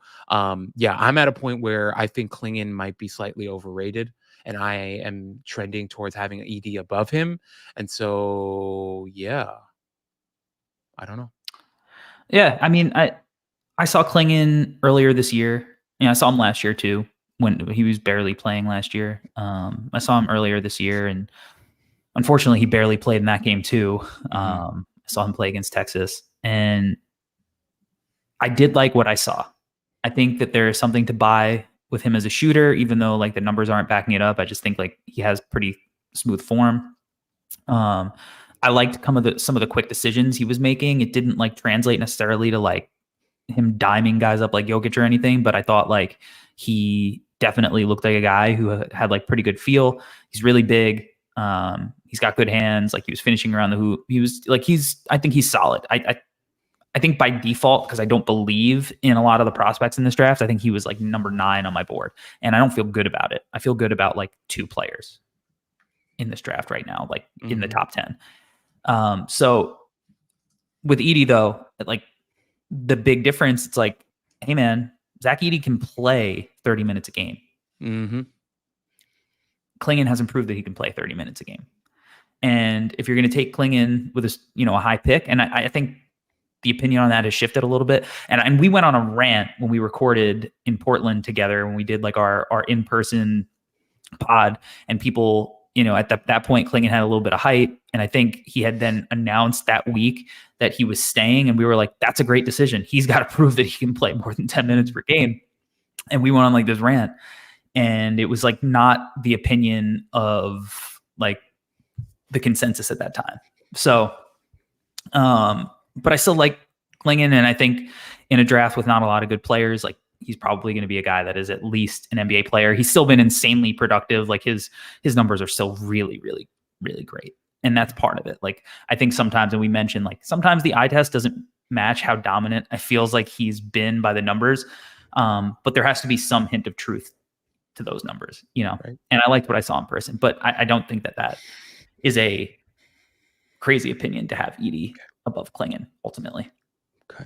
yeah, I'm at a point where I think Clingan might be slightly overrated, and I am trending towards having Edey above him. And so, yeah, I don't know. Yeah, I mean, I saw Clingan earlier this year. I saw him last year too, when he was barely playing last year. I saw him earlier this year, and unfortunately, he barely played in that game too. I saw him play against Texas, and I did like what I saw. I think that there is something to buy with him as a shooter, even though like the numbers aren't backing it up. I just think like he has pretty smooth form. I liked some of the quick decisions he was making. It didn't like translate necessarily to like him diming guys up like Jokic or anything, but I thought like he definitely looked like a guy who had like pretty good feel. He's really big. He's got good hands. Like he was finishing around the hoop. I think he's solid. I think by default, because I don't believe in a lot of the prospects in this draft, I think he was like number 9 on my board, and I don't feel good about it. I feel good about like 2 players in this draft right now, like in the top 10. So with Edey though, like the big difference, it's like, hey man, Zach Edey can play 30 minutes a game. Klingon hasn't proved that he can play 30 minutes a game. And if you're going to take Klingon with a high pick, and I think the opinion on that has shifted a little bit. And we went on a rant when we recorded in Portland together, when we did like our in-person pod, and people, at that point, Klingon had a little bit of height. And I think he had then announced that week that he was staying. And we were like, that's a great decision. He's got to prove that he can play more than 10 minutes per game. And we went on like this rant, and it was like not the opinion of like the consensus at that time. So, but I still like Klingon, and I think in a draft with not a lot of good players, like he's probably going to be a guy that is at least an NBA player. He's still been insanely productive. Like his numbers are still really, really, really great. And that's part of it. Like I think sometimes, and we mentioned like sometimes the eye test doesn't match how dominant it feels like he's been by the numbers. But there has to be some hint of truth to those numbers, right. And I liked what I saw in person, but I don't think that is a crazy opinion to have Edey above Klingon ultimately. Okay.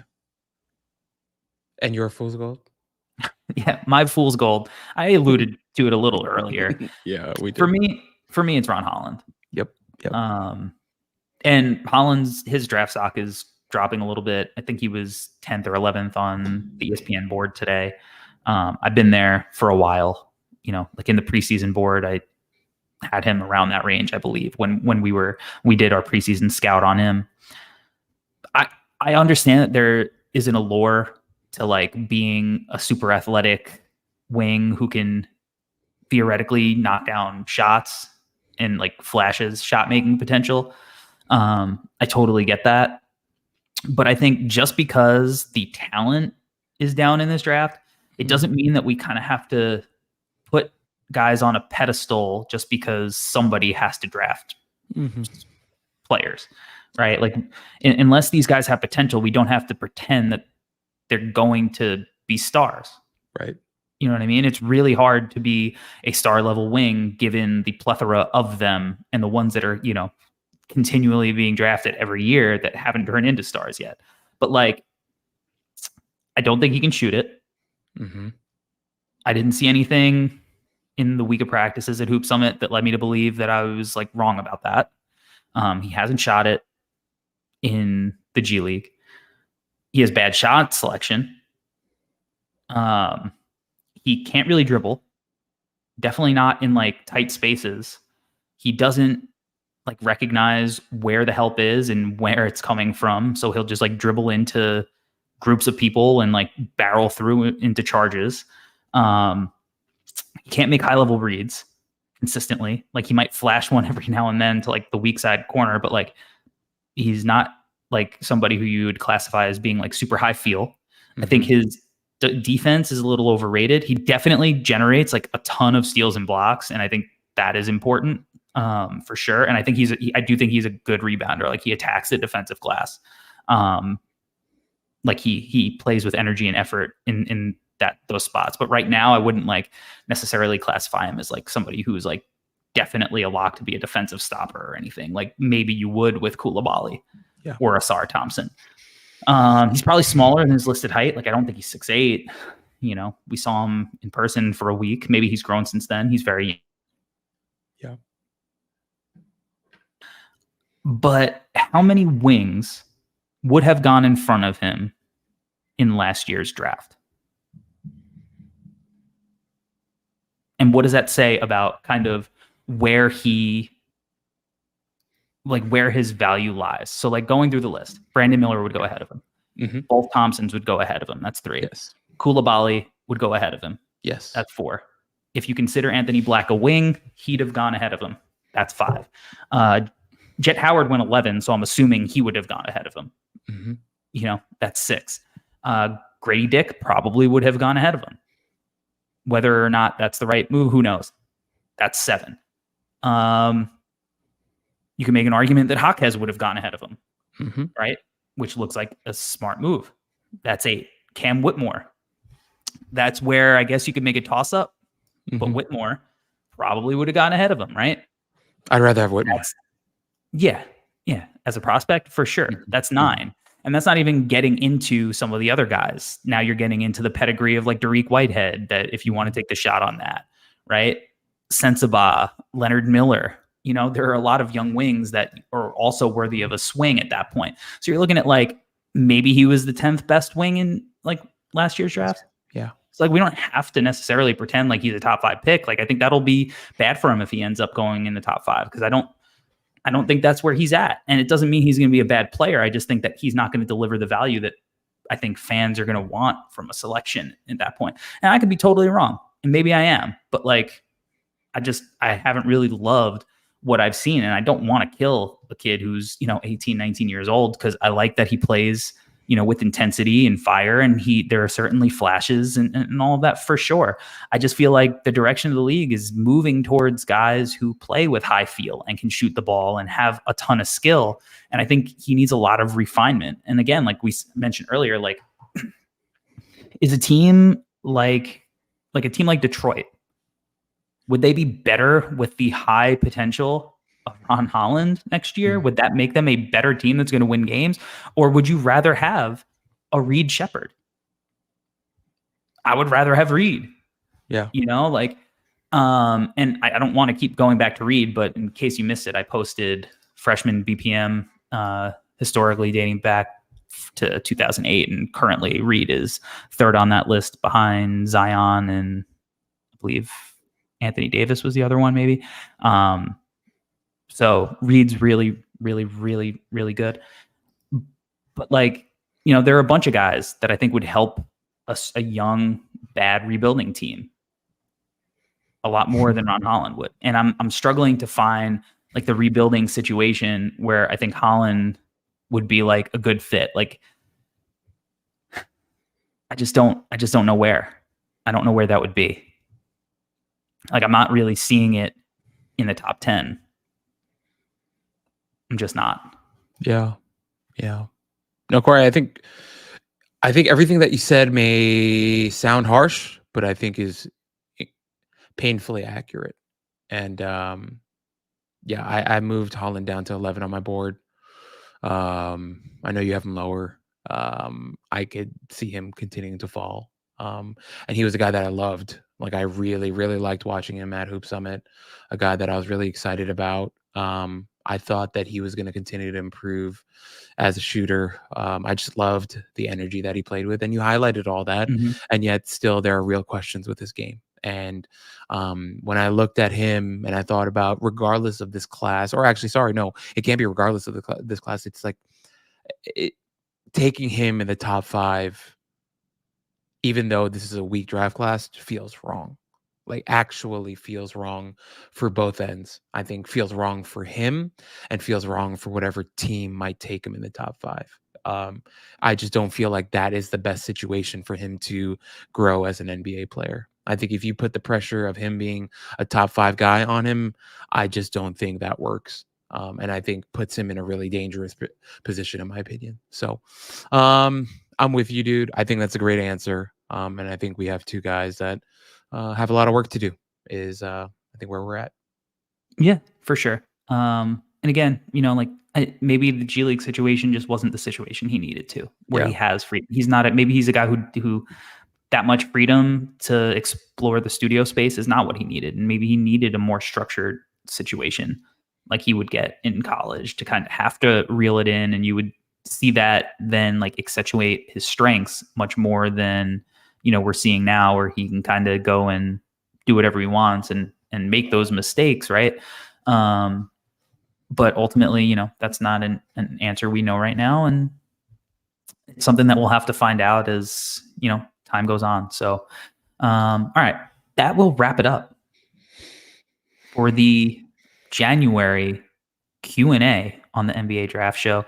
And your fool's gold? Yeah, my fool's gold. I alluded to it a little earlier. Yeah, we did. For me, it's Ron Holland. Yep. And Holland's his draft stock is dropping a little bit. I think he was 10th or 11th on the ESPN board today. I've been there for a while. Like in the preseason board, I had him around that range, I believe, when we did our preseason scout on him. I understand that there is an allure to like being a super athletic wing who can theoretically knock down shots and like flashes shot making potential. I totally get that. But I think just because the talent is down in this draft, it doesn't mean that we kind of have to put guys on a pedestal just because somebody has to draft players, right? Like unless these guys have potential, we don't have to pretend that they're going to be stars. Right. You know what I mean? It's really hard to be a star level wing given the plethora of them and the ones that are, continually being drafted every year that haven't turned into stars yet. But like, I don't think he can shoot it. I didn't see anything in the week of practices at Hoop Summit that led me to believe that I was like wrong about that. He hasn't shot it in the G League. He has bad shot selection. He can't really dribble. Definitely not in like tight spaces. He doesn't like recognize where the help is and where it's coming from. So he'll just like dribble into groups of people and like barrel through into charges. He can't make high level reads consistently. Like he might flash one every now and then to like the weak side corner, but like he's not like somebody who you would classify as being like super high feel. I think his defense is a little overrated. He definitely generates like a ton of steals and blocks, and I think that is important for sure. And I think I do think he's a good rebounder. Like he attacks the defensive glass. Like he plays with energy and effort in those spots. But right now, I wouldn't like necessarily classify him as like somebody who's like definitely a lock to be a defensive stopper or anything. Like maybe you would with Koulibaly or Asar Thompson. He's probably smaller than his listed height. Like I don't think he's 6'8". We saw him in person for a week. Maybe he's grown since then. He's very young. But how many wings would have gone in front of him in last year's draft? And what does that say about kind of where his value lies? So like going through the list, Brandon Miller would go ahead of him. Both Thompsons would go ahead of him. That's 3. Yes. Koulibaly would go ahead of him. Yes. That's 4. If you consider Anthony Black a wing, he'd have gone ahead of him. That's 5. Jet Howard went 11, so I'm assuming he would have gone ahead of him. That's 6. Grady Dick probably would have gone ahead of him. Whether or not that's the right move, who knows? That's 7. You can make an argument that Jaquez would have gone ahead of him, Mm-hmm. right? Which looks like a smart move. That's 8. Cam Whitmore. That's where I guess you could make a toss up, but Whitmore probably would have gone ahead of him, right? I'd rather have Whitmore. Yeah. As a prospect, for sure. That's 9. And that's not even getting into some of the other guys. Now you're getting into the pedigree of like Dariq Whitehead, that if you want to take the shot on that, right? Sensabah, Leonard Miller. There are a lot of young wings that are also worthy of a swing at that point. So you're looking at like maybe he was the 10th best wing in like last year's draft. Yeah. It's like we don't have to necessarily pretend like he's a top 5 pick. Like I think that'll be bad for him if he ends up going in the top 5, because I don't think that's where he's at. And it doesn't mean he's going to be a bad player. I just think that he's not going to deliver the value that I think fans are going to want from a selection at that point. And I could be totally wrong, and maybe I am, but like I haven't really loved what I've seen, and I don't want to kill a kid who's 18, 19 years old, because I like that he plays with intensity and fire, and there are certainly flashes and all of that for sure. I just feel like the direction of the league is moving towards guys who play with high feel and can shoot the ball and have a ton of skill. And I think he needs a lot of refinement. And again, like we mentioned earlier, like is a team like Detroit, would they be better with the high potential of Ron Holland next year? Would that make them a better team that's going to win games? Or would you rather have a Reed Shepherd? I would rather have Reed. Yeah. And I don't want to keep going back to Reed, but in case you missed it, I posted freshman BPM historically dating back to 2008. And currently Reed is 3rd on that list behind Zion, and I believe Anthony Davis was the other one, maybe. So Reed's really, really, really, really good. But like, there are a bunch of guys that I think would help a young, bad rebuilding team a lot more than Ron Holland would. And I'm struggling to find like the rebuilding situation where I think Holland would be like a good fit. Like, I just don't know where. I don't know where that would be. Like, I'm not really seeing it in the top 10. I'm just not. Yeah. No, Corey, I think everything that you said may sound harsh, but I think is painfully accurate. And I moved Holland down to 11 on my board. I know you have him lower. I could see him continuing to fall. And he was a guy that I loved. Like, I really, really liked watching him at Hoop Summit, a guy that I was really excited about. I thought that he was going to continue to improve as a shooter. I just loved the energy that he played with, and you highlighted all that. And yet still there are real questions with his game. And when I looked at him and I thought about, regardless of this class, or actually, sorry, no, it can't be regardless of this class. It's like taking him in the top 5, even though this is a weak draft class, feels wrong. Like, actually feels wrong for both ends. I think feels wrong for him and feels wrong for whatever team might take him in the top 5. I just don't feel like that is the best situation for him to grow as an NBA player. I think if you put the pressure of him being a top 5 guy on him, I just don't think that works. And I think puts him in a really dangerous position, in my opinion. So I'm with you, dude. I think that's a great answer. And I think we have 2 guys that have a lot of work to do, is I think where we're at. Yeah, for sure. And again, maybe the G League situation just wasn't the situation he needed to, where he has free. Maybe he's a guy who that much freedom to explore the studio space is not what he needed. And maybe he needed a more structured situation like he would get in college to kind of have to reel it in. And you would see that then like accentuate his strengths much more than, we're seeing now, where he can kind of go and do whatever he wants and make those mistakes. Right. But ultimately, that's not an answer we know right now. And it's something that we'll have to find out as, time goes on. So, all right, that will wrap it up for the January Q&A on the NBA Draft Show.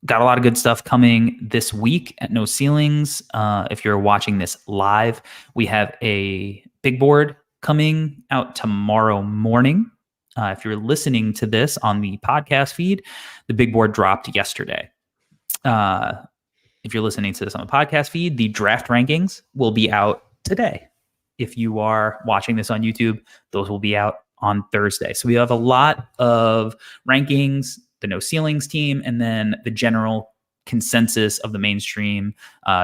Got a lot of good stuff coming this week at No Ceilings. If you're watching this live, we have a big board coming out tomorrow morning. If you're listening to this on the podcast feed, the big board dropped yesterday. If you're listening to this on the podcast feed, the draft rankings will be out today. If you are watching this on YouTube, those will be out on Thursday. So we have a lot of rankings, the No Ceilings team, and then the general consensus of the mainstream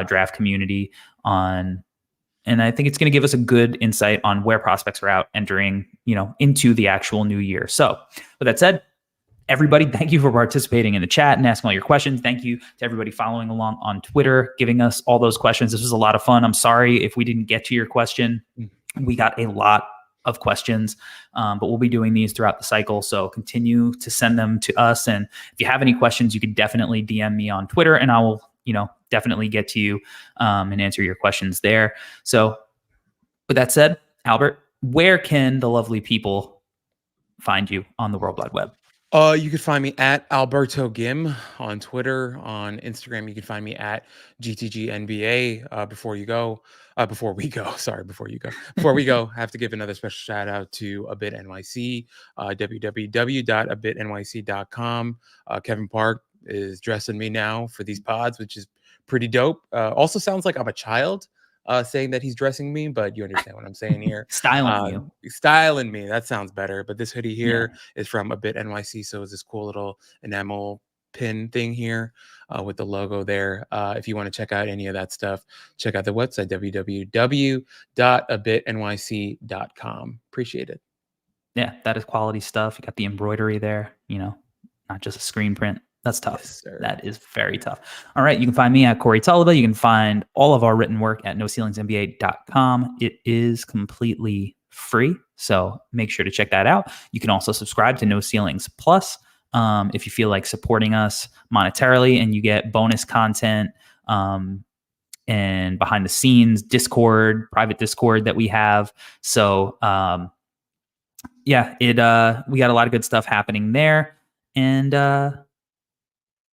draft community on. And I think it's going to give us a good insight on where prospects are out entering, into the actual new year. So with that said, everybody, thank you for participating in the chat and asking all your questions. Thank you to everybody following along on Twitter, giving us all those questions. This was a lot of fun. I'm sorry if we didn't get to your question. We got a lot of questions, but we'll be doing these throughout the cycle. So continue to send them to us. And if you have any questions, you can definitely DM me on Twitter, and I will, definitely get to you and answer your questions there. So with that said, Albert, where can the lovely people find you on the World Wide Web? You can find me at Alberto Gim on Twitter. On Instagram, you can find me at GTGNBA. Before we go, I have to give another special shout out to A Bit NYC, www.abitnyc.com. Kevin Park is dressing me now for these pods, which is pretty dope. Also sounds like I'm a child saying that he's dressing me, but you understand what I'm saying here. Styling me. That sounds better. But this hoodie here is from A Bit NYC. So it's this cool little enamel pin thing here with the logo there. If you want to check out any of that stuff, check out the website, www.abitnyc.com. Appreciate it. Yeah, that is quality stuff. You got the embroidery there, not just a screen print. That's tough. Yes, sir. That is very tough. All right. You can find me at Corey Tulliva. You can find all of our written work at NoCeilingsNBA.com. It is completely free, so make sure to check that out. You can also subscribe to No Ceilings Plus if you feel like supporting us monetarily, and you get bonus content and behind the scenes Discord, private Discord that we have. So we got a lot of good stuff happening there. And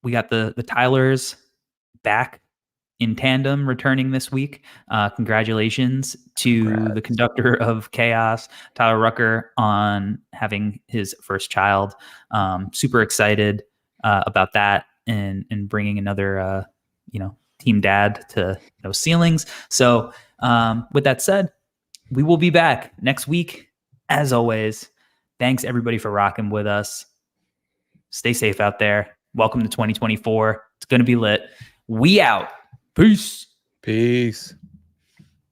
we got the Tylers back in tandem returning this week. Congratulations to the conductor of Chaos, Tyler Rucker, on having his first child. Super excited about that and bringing another, team dad to No Ceilings. So with that said, we will be back next week. As always, thanks everybody for rocking with us. Stay safe out there. Welcome to 2024. It's going to be lit. We out. Peace. Peace.